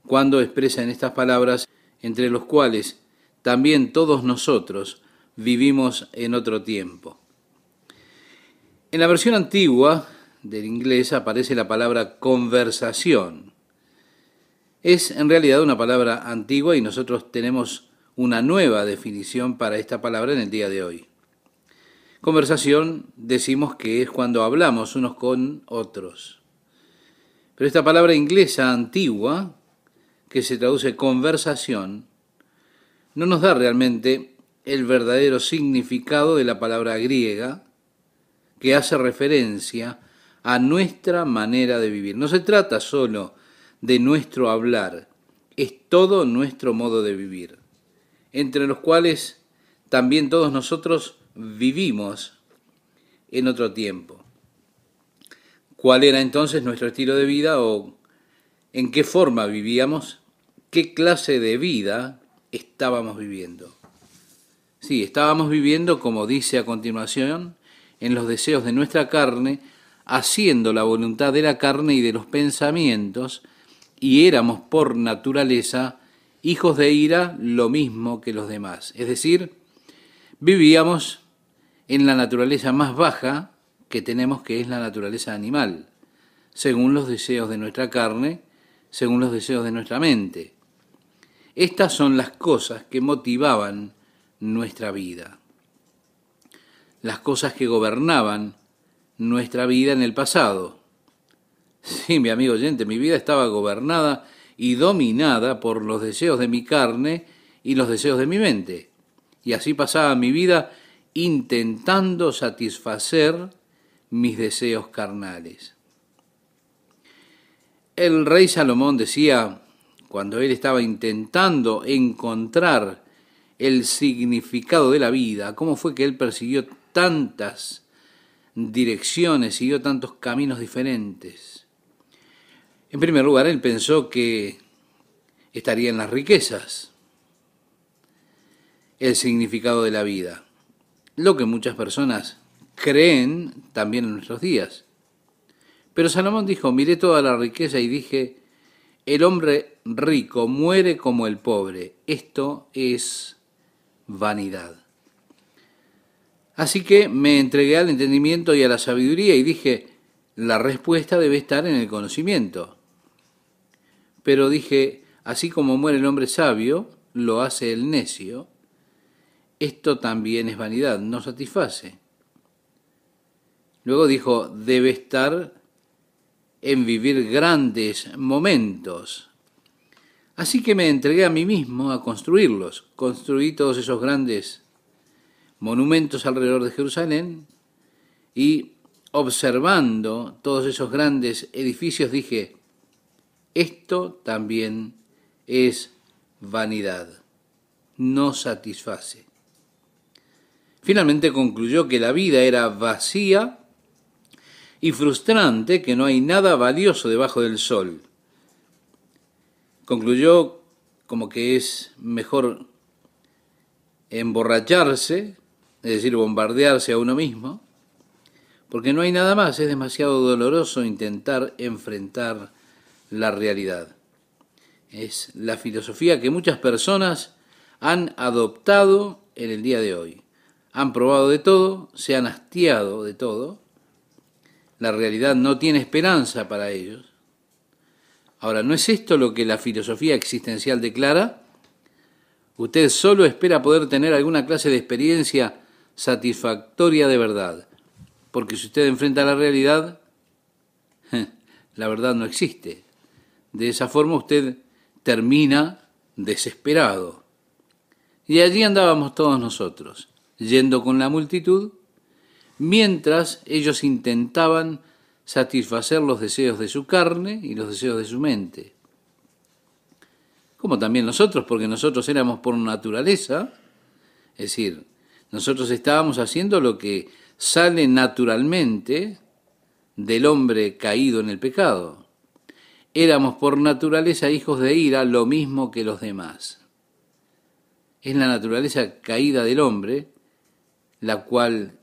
Cuando expresa en estas palabras, entre los cuales también todos nosotros vivimos en otro tiempo. En la versión antigua del inglés aparece la palabra conversación. Es en realidad una palabra antigua y nosotros tenemos una nueva definición para esta palabra en el día de hoy. Conversación decimos que es cuando hablamos unos con otros. Pero esta palabra inglesa antigua, que se traduce conversación, no nos da realmente el verdadero significado de la palabra griega, que hace referencia a nuestra manera de vivir. No se trata solo de nuestro hablar, es todo nuestro modo de vivir, entre los cuales también todos nosotros vivimos en otro tiempo. ¿Cuál era entonces nuestro estilo de vida o en qué forma vivíamos? ¿Qué clase de vida estábamos viviendo? Sí, estábamos viviendo, como dice a continuación, en los deseos de nuestra carne, haciendo la voluntad de la carne y de los pensamientos, y éramos por naturaleza hijos de ira lo mismo que los demás. Es decir, vivíamos en la naturaleza más baja que tenemos, que es la naturaleza animal, según los deseos de nuestra carne, según los deseos de nuestra mente. Estas son las cosas que motivaban nuestra vida, las cosas que gobernaban nuestra vida en el pasado. Sí, mi amigo oyente, mi vida estaba gobernada y dominada por los deseos de mi carne y los deseos de mi mente. Y así pasaba mi vida intentando satisfacer mis deseos carnales. El rey Salomón decía, cuando él estaba intentando encontrar el significado de la vida, cómo fue que él persiguió tantas direcciones, siguió tantos caminos diferentes. En primer lugar, él pensó que estaría en las riquezas, el significado de la vida, lo que muchas personas creen también en nuestros días. Pero Salomón dijo, miré toda la riqueza y dije, el hombre rico muere como el pobre. Esto es vanidad. Así que me entregué al entendimiento y a la sabiduría y dije, la respuesta debe estar en el conocimiento. Pero dije, así como muere el hombre sabio, lo hace el necio, esto también es vanidad, no satisface. Luego dijo, debe estar en vivir grandes momentos. Así que me entregué a mí mismo a construirlos. Construí todos esos grandes monumentos alrededor de Jerusalén y observando todos esos grandes edificios dije, esto también es vanidad, no satisface. Finalmente concluyó que la vida era vacía y frustrante, que no hay nada valioso debajo del sol. Concluyó como que es mejor emborracharse, es decir, bombardearse a uno mismo, porque no hay nada más, es demasiado doloroso intentar enfrentar la realidad. Es la filosofía que muchas personas han adoptado en el día de hoy. Han probado de todo, se han hastiado de todo. La realidad no tiene esperanza para ellos. Ahora, ¿no es esto lo que la filosofía existencial declara? Usted solo espera poder tener alguna clase de experiencia satisfactoria de verdad, porque si usted enfrenta la realidad, la verdad no existe. De esa forma usted termina desesperado. Y allí andábamos todos nosotros, yendo con la multitud, mientras ellos intentaban satisfacer los deseos de su carne y los deseos de su mente. Como también nosotros, porque nosotros éramos por naturaleza, es decir, nosotros estábamos haciendo lo que sale naturalmente del hombre caído en el pecado. Éramos por naturaleza hijos de ira, lo mismo que los demás. Es la naturaleza caída del hombre, la cual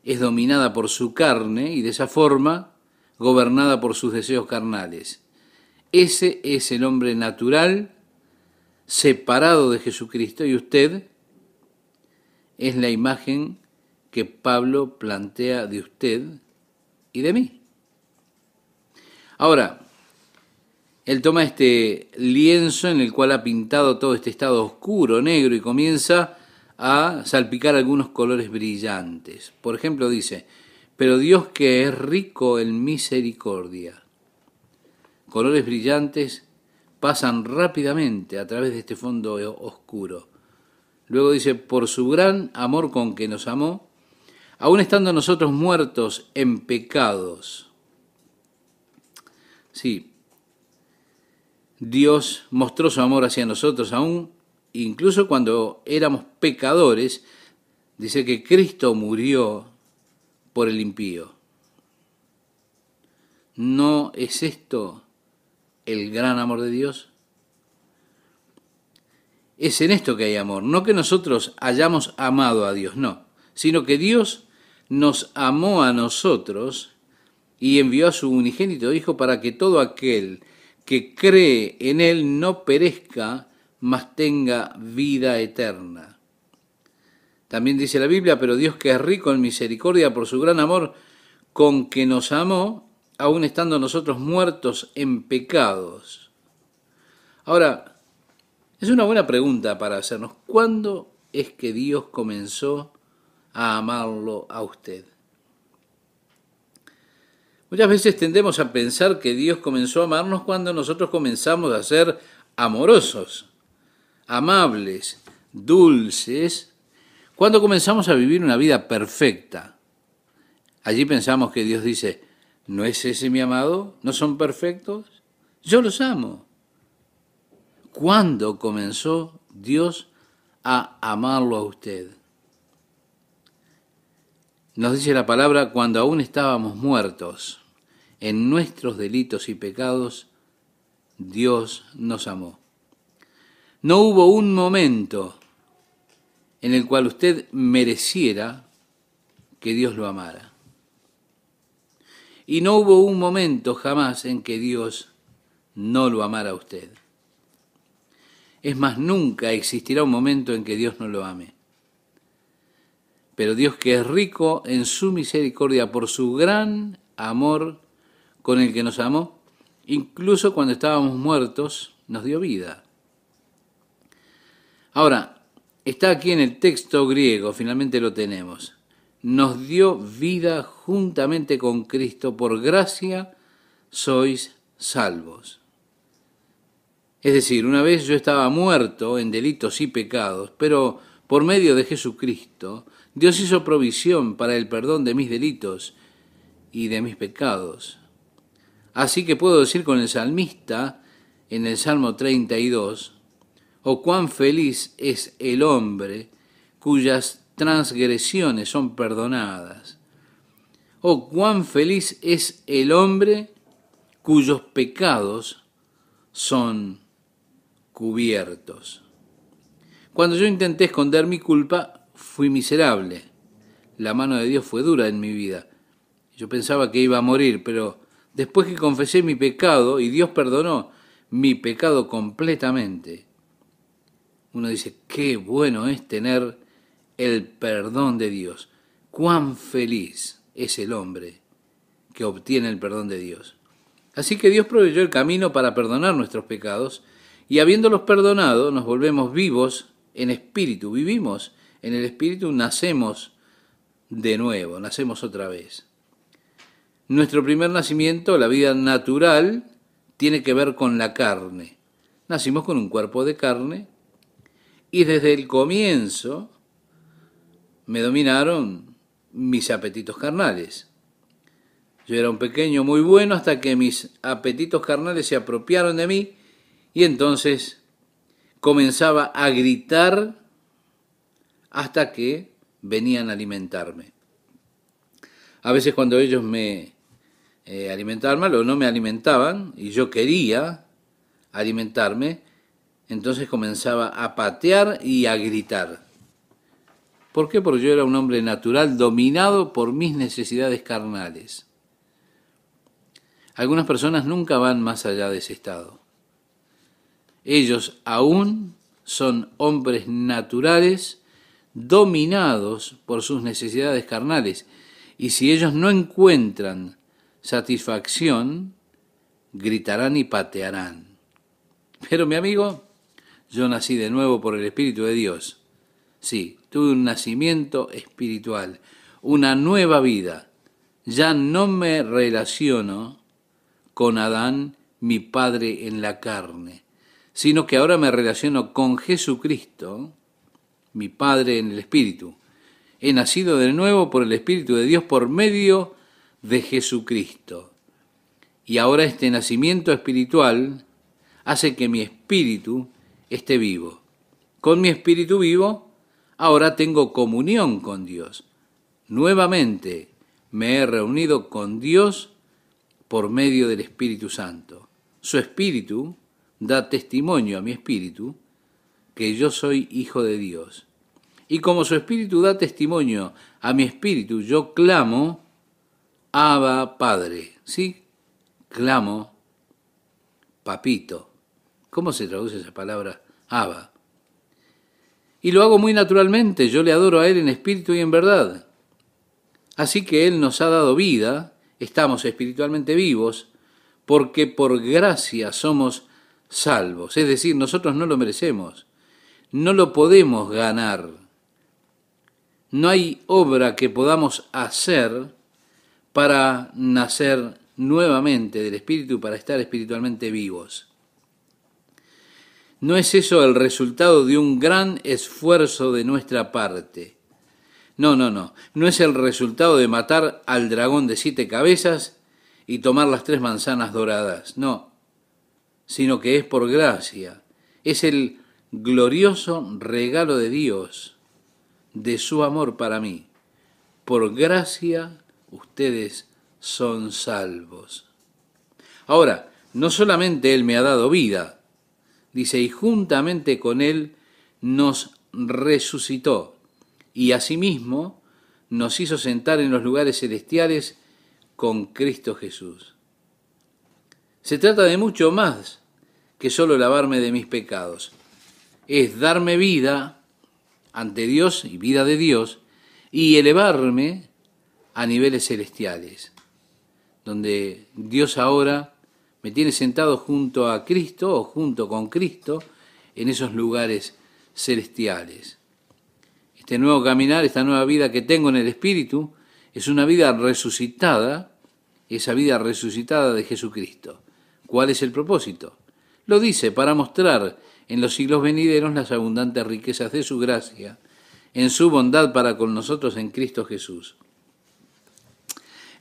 es dominada por su carne y de esa forma gobernada por sus deseos carnales. Ese es el hombre natural, separado de Jesucristo, y usted es la imagen que Pablo plantea de usted y de mí. Ahora, él toma este lienzo en el cual ha pintado todo este estado oscuro, negro, y comienza a salpicar algunos colores brillantes. Por ejemplo, dice, pero Dios que es rico en misericordia. Colores brillantes pasan rápidamente a través de este fondo oscuro. Luego dice, por su gran amor con que nos amó, aun estando nosotros muertos en pecados. Sí, Dios mostró su amor hacia nosotros aún, incluso cuando éramos pecadores. Dice que Cristo murió por el impío. ¿No es esto el gran amor de Dios? es en esto que hay amor, no que nosotros hayamos amado a Dios, no, sino que Dios nos amó a nosotros y envió a su unigénito Hijo para que todo aquel que cree en Él no perezca, mas tenga vida eterna. También dice la Biblia, pero Dios, que es rico en misericordia por su gran amor con que nos amó, aun estando nosotros muertos en pecados. Ahora, es una buena pregunta para hacernos. ¿Cuándo es que Dios comenzó a amarlo a usted? Muchas veces tendemos a pensar que Dios comenzó a amarnos cuando nosotros comenzamos a ser amorosos, amables, dulces, cuando comenzamos a vivir una vida perfecta. Allí pensamos que Dios dice, ¿no es ese mi amado? ¿No son perfectos? Yo los amo. ¿Cuándo comenzó Dios a amarlo a usted? Nos dice la palabra, cuando aún estábamos muertos en nuestros delitos y pecados, Dios nos amó. No hubo un momento en el cual usted mereciera que Dios lo amara. Y no hubo un momento jamás en que Dios no lo amara a usted. Es más, nunca existirá un momento en que Dios no lo ame. Pero Dios, que es rico en su misericordia por su gran amor con el que nos amó, incluso cuando estábamos muertos, nos dio vida. Ahora, está aquí en el texto griego, finalmente lo tenemos. Nos dio vida juntamente con Cristo, por gracia sois salvos. Es decir, una vez yo estaba muerto en delitos y pecados, pero por medio de Jesucristo, Dios hizo provisión para el perdón de mis delitos y de mis pecados. Así que puedo decir con el salmista en el Salmo 32, «Oh, cuán feliz es el hombre cuyas transgresiones son perdonadas. Oh, cuán feliz es el hombre cuyos pecados son cubiertos». Cuando yo intenté esconder mi culpa, fui miserable. La mano de Dios fue dura en mi vida. Yo pensaba que iba a morir, pero después que confesé mi pecado y Dios perdonó mi pecado completamente, uno dice, qué bueno es tener el perdón de Dios. Cuán feliz es el hombre que obtiene el perdón de Dios. Así que Dios proveyó el camino para perdonar nuestros pecados y habiéndolos perdonado nos volvemos vivos en espíritu, vivimos en el espíritu, nacemos de nuevo, nacemos otra vez. Nuestro primer nacimiento, la vida natural, tiene que ver con la carne. Nacimos con un cuerpo de carne y desde el comienzo me dominaron mis apetitos carnales. Yo era un pequeño muy bueno hasta que mis apetitos carnales se apropiaron de mí y entonces comenzaba a gritar hasta que venían a alimentarme. A veces cuando ellos me alimentaban mal o no me alimentaban y yo quería alimentarme, entonces comenzaba a patear y a gritar. ¿Por qué? Porque yo era un hombre natural dominado por mis necesidades carnales. Algunas personas nunca van más allá de ese estado. Ellos aún son hombres naturales dominados por sus necesidades carnales. Y si ellos no encuentran satisfacción, gritarán y patearán. Pero mi amigo, yo nací de nuevo por el Espíritu de Dios. Sí, tuve un nacimiento espiritual, una nueva vida. Ya no me relaciono con Adán, mi padre en la carne, sino que ahora me relaciono con Jesucristo, mi Padre en el Espíritu. He nacido de nuevo por el Espíritu de Dios por medio de Jesucristo. Y ahora este nacimiento espiritual hace que mi espíritu esté vivo. Con mi espíritu vivo, ahora tengo comunión con Dios. Nuevamente me he reunido con Dios por medio del Espíritu Santo. Su Espíritu da testimonio a mi espíritu que yo soy hijo de Dios. Y como su espíritu da testimonio a mi espíritu, yo clamo, Abba, Padre. ¿Sí? Clamo, papito. ¿Cómo se traduce esa palabra? Abba. Y lo hago muy naturalmente, yo le adoro a Él en espíritu y en verdad. Así que Él nos ha dado vida, estamos espiritualmente vivos, porque por gracia somos salvos. Es decir, nosotros no lo merecemos, no lo podemos ganar. No hay obra que podamos hacer para nacer nuevamente del Espíritu, para estar espiritualmente vivos. No es eso el resultado de un gran esfuerzo de nuestra parte. No es el resultado de matar al dragón de 7 cabezas y tomar las 3 manzanas doradas, no, sino que es por gracia. Es el glorioso regalo de Dios, de su amor para mí. Por gracia ustedes son salvos. Ahora, no solamente Él me ha dado vida, dice, y juntamente con Él nos resucitó, y asimismo nos hizo sentar en los lugares celestiales con Cristo Jesús. Se trata de mucho más que solo lavarme de mis pecados. Es darme vida ante Dios y vida de Dios y elevarme a niveles celestiales, donde Dios ahora me tiene sentado junto a Cristo o junto con Cristo en esos lugares celestiales. Este nuevo caminar, esta nueva vida que tengo en el Espíritu, es una vida resucitada, esa vida resucitada de Jesucristo. ¿Cuál es el propósito? Lo dice, para mostrar en los siglos venideros las abundantes riquezas de su gracia, en su bondad para con nosotros en Cristo Jesús.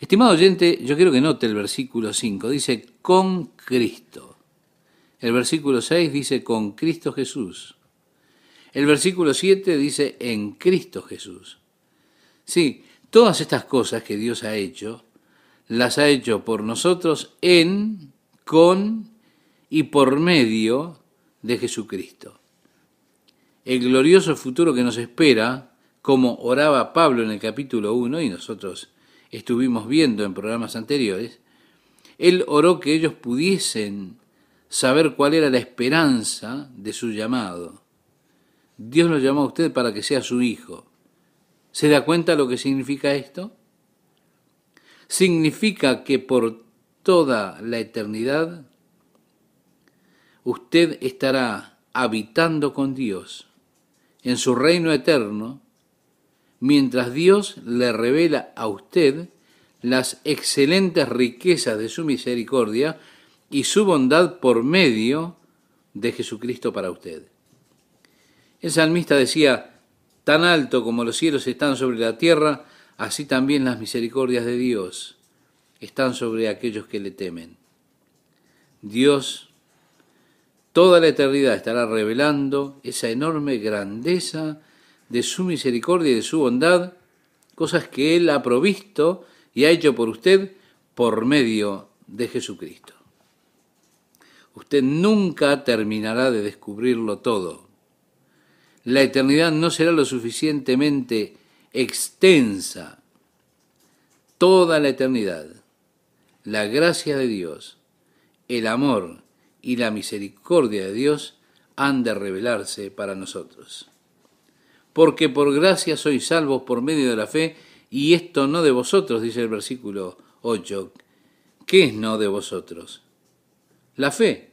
Estimado oyente, yo quiero que note el versículo 5, dice con Cristo. El versículo 6 dice con Cristo Jesús. El versículo 7 dice en Cristo Jesús. Sí, todas estas cosas que Dios ha hecho, las ha hecho por nosotros en, con y por medio de Jesucristo. El glorioso futuro que nos espera, como oraba Pablo en el capítulo 1, y nosotros estuvimos viendo en programas anteriores, él oró que ellos pudiesen saber cuál era la esperanza de su llamado. Dios lo llamó a usted para que sea su hijo. ¿Se da cuenta lo que significa esto? Significa que por toda la eternidad usted estará habitando con Dios en su reino eterno, mientras Dios le revela a usted las excelentes riquezas de su misericordia y su bondad por medio de Jesucristo para usted. El salmista decía, tan alto como los cielos están sobre la tierra, así también las misericordias de Dios están sobre aquellos que le temen. Dios, toda la eternidad estará revelando esa enorme grandeza de su misericordia y de su bondad, cosas que Él ha provisto y ha hecho por usted por medio de Jesucristo. Usted nunca terminará de descubrirlo todo. La eternidad no será lo suficientemente extensa. Toda la eternidad, la gracia de Dios, el amor y la misericordia de Dios han de revelarse para nosotros. Porque por gracia sois salvos por medio de la fe, y esto no de vosotros, dice el versículo 8. ¿Qué es no de vosotros? La fe.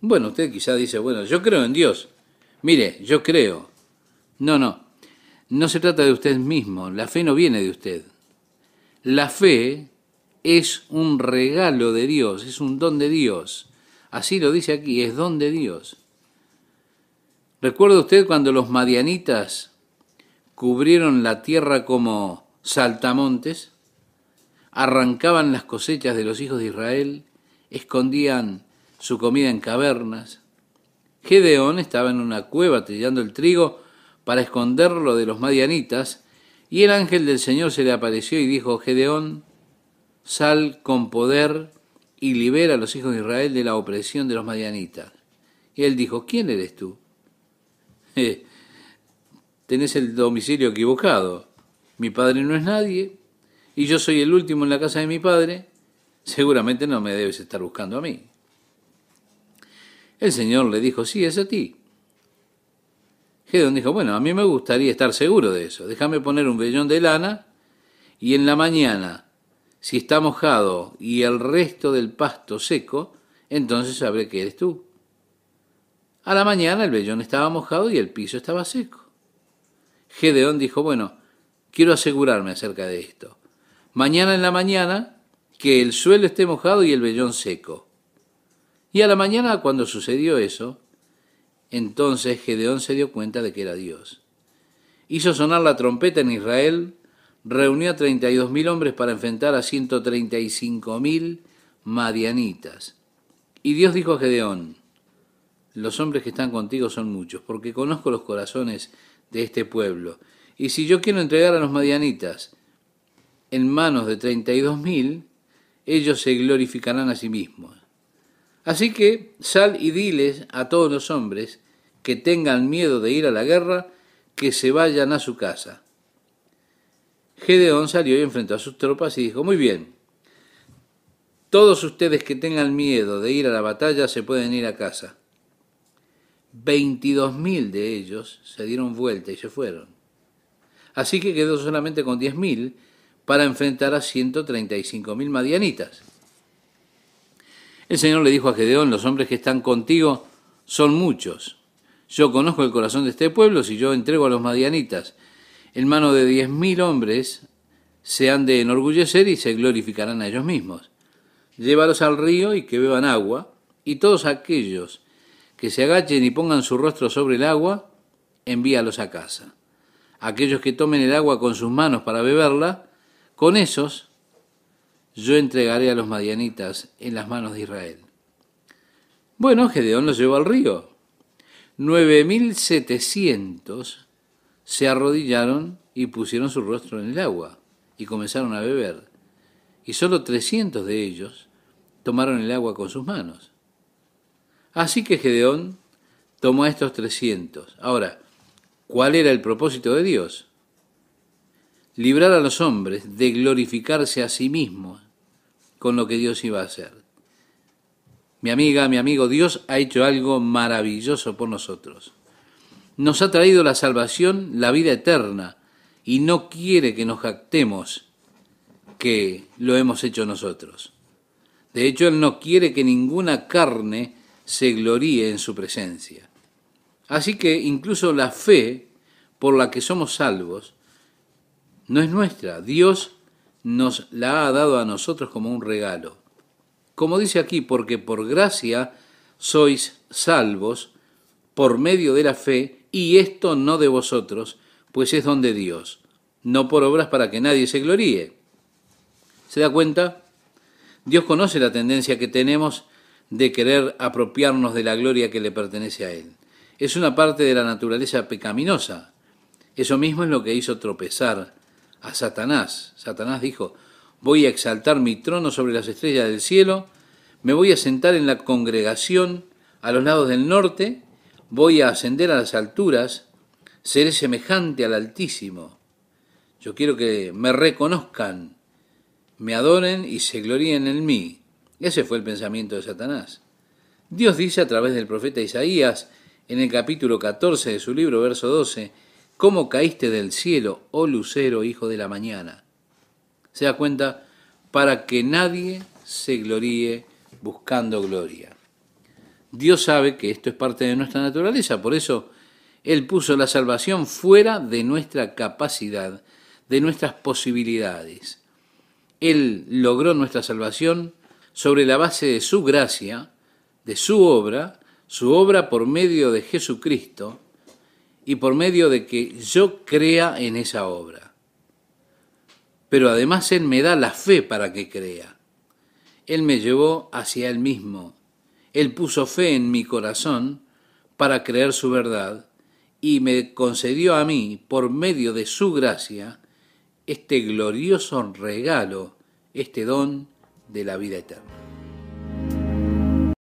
Bueno, usted quizá dice, bueno, yo creo en Dios. Mire, yo creo. No se trata de usted mismo, la fe no viene de usted. La fe es un regalo de Dios, es un don de Dios. Así lo dice aquí, es don de Dios. ¿Recuerda usted cuando los madianitas cubrieron la tierra como saltamontes? Arrancaban las cosechas de los hijos de Israel, escondían su comida en cavernas. Gedeón estaba en una cueva trillando el trigo para esconderlo de los madianitas, y el ángel del Señor se le apareció y dijo, Gedeón, sal con poder y libera a los hijos de Israel de la opresión de los madianitas. Y él dijo, ¿quién eres tú? tenés el domicilio equivocado. Mi padre no es nadie y yo soy el último en la casa de mi padre. Seguramente no me debes estar buscando a mí. El Señor le dijo, sí, es a ti. Gedeón dijo, bueno, a mí me gustaría estar seguro de eso. Déjame poner un vellón de lana y en la mañana, si está mojado y el resto del pasto seco, entonces sabré que eres tú. A la mañana el vellón estaba mojado y el piso estaba seco. Gedeón dijo, bueno, quiero asegurarme acerca de esto. Mañana en la mañana, que el suelo esté mojado y el vellón seco. Y a la mañana, cuando sucedió eso, entonces Gedeón se dio cuenta de que era Dios. Hizo sonar la trompeta en Israel, reunió a 32.000 hombres para enfrentar a 135.000 madianitas. Y Dios dijo a Gedeón, los hombres que están contigo son muchos, porque conozco los corazones de este pueblo. Y si yo quiero entregar a los madianitas en manos de 32.000, ellos se glorificarán a sí mismos. Así que sal y diles a todos los hombres que tengan miedo de ir a la guerra, que se vayan a su casa. Gedeón salió y enfrentó a sus tropas y dijo, muy bien, todos ustedes que tengan miedo de ir a la batalla se pueden ir a casa. 22.000 de ellos se dieron vuelta y se fueron. Así que quedó solamente con 10.000 para enfrentar a 135.000 madianitas. El Señor le dijo a Gedeón, los hombres que están contigo son muchos. Yo conozco el corazón de este pueblo, si yo entrego a los madianitas en mano de 10.000 hombres, se han de enorgullecer y se glorificarán a ellos mismos. Llévalos al río y que beban agua, y todos aquellos que se agachen y pongan su rostro sobre el agua, envíalos a casa. Aquellos que tomen el agua con sus manos para beberla, con esos yo entregaré a los madianitas en las manos de Israel. Bueno, Gedeón los llevó al río. 9.700 se arrodillaron y pusieron su rostro en el agua y comenzaron a beber. Y solo 300 de ellos tomaron el agua con sus manos. Así que Gedeón tomó a estos 300. Ahora, ¿cuál era el propósito de Dios? Librar a los hombres de glorificarse a sí mismos con lo que Dios iba a hacer. Mi amiga, mi amigo, Dios ha hecho algo maravilloso por nosotros. Nos ha traído la salvación, la vida eterna, y no quiere que nos jactemos que lo hemos hecho nosotros. De hecho, Él no quiere que ninguna carne se gloríe en su presencia. Así que incluso la fe por la que somos salvos no es nuestra. Dios nos la ha dado a nosotros como un regalo. Como dice aquí, porque por gracia sois salvos por medio de la fe, y esto no de vosotros, pues es don de Dios, no por obras para que nadie se gloríe. ¿Se da cuenta? Dios conoce la tendencia que tenemos de querer apropiarnos de la gloria que le pertenece a Él. Es una parte de la naturaleza pecaminosa. Eso mismo es lo que hizo tropezar a Satanás. Satanás dijo, voy a exaltar mi trono sobre las estrellas del cielo, me voy a sentar en la congregación a los lados del norte, voy a ascender a las alturas, seré semejante al Altísimo. Yo quiero que me reconozcan, me adoren y se gloríen en mí. Ese fue el pensamiento de Satanás. Dios dice a través del profeta Isaías, en el capítulo 14 de su libro, verso 12, ¿cómo caíste del cielo, oh lucero, hijo de la mañana? Se da cuenta, para que nadie se gloríe buscando gloria. Dios sabe que esto es parte de nuestra naturaleza, por eso Él puso la salvación fuera de nuestra capacidad, de nuestras posibilidades. Él logró nuestra salvación sobre la base de su gracia, de su obra por medio de Jesucristo y por medio de que yo crea en esa obra. Pero además Él me da la fe para que crea. Él me llevó hacia Él mismo. Él puso fe en mi corazón para creer su verdad y me concedió a mí, por medio de su gracia, este glorioso regalo, este don de la vida eterna.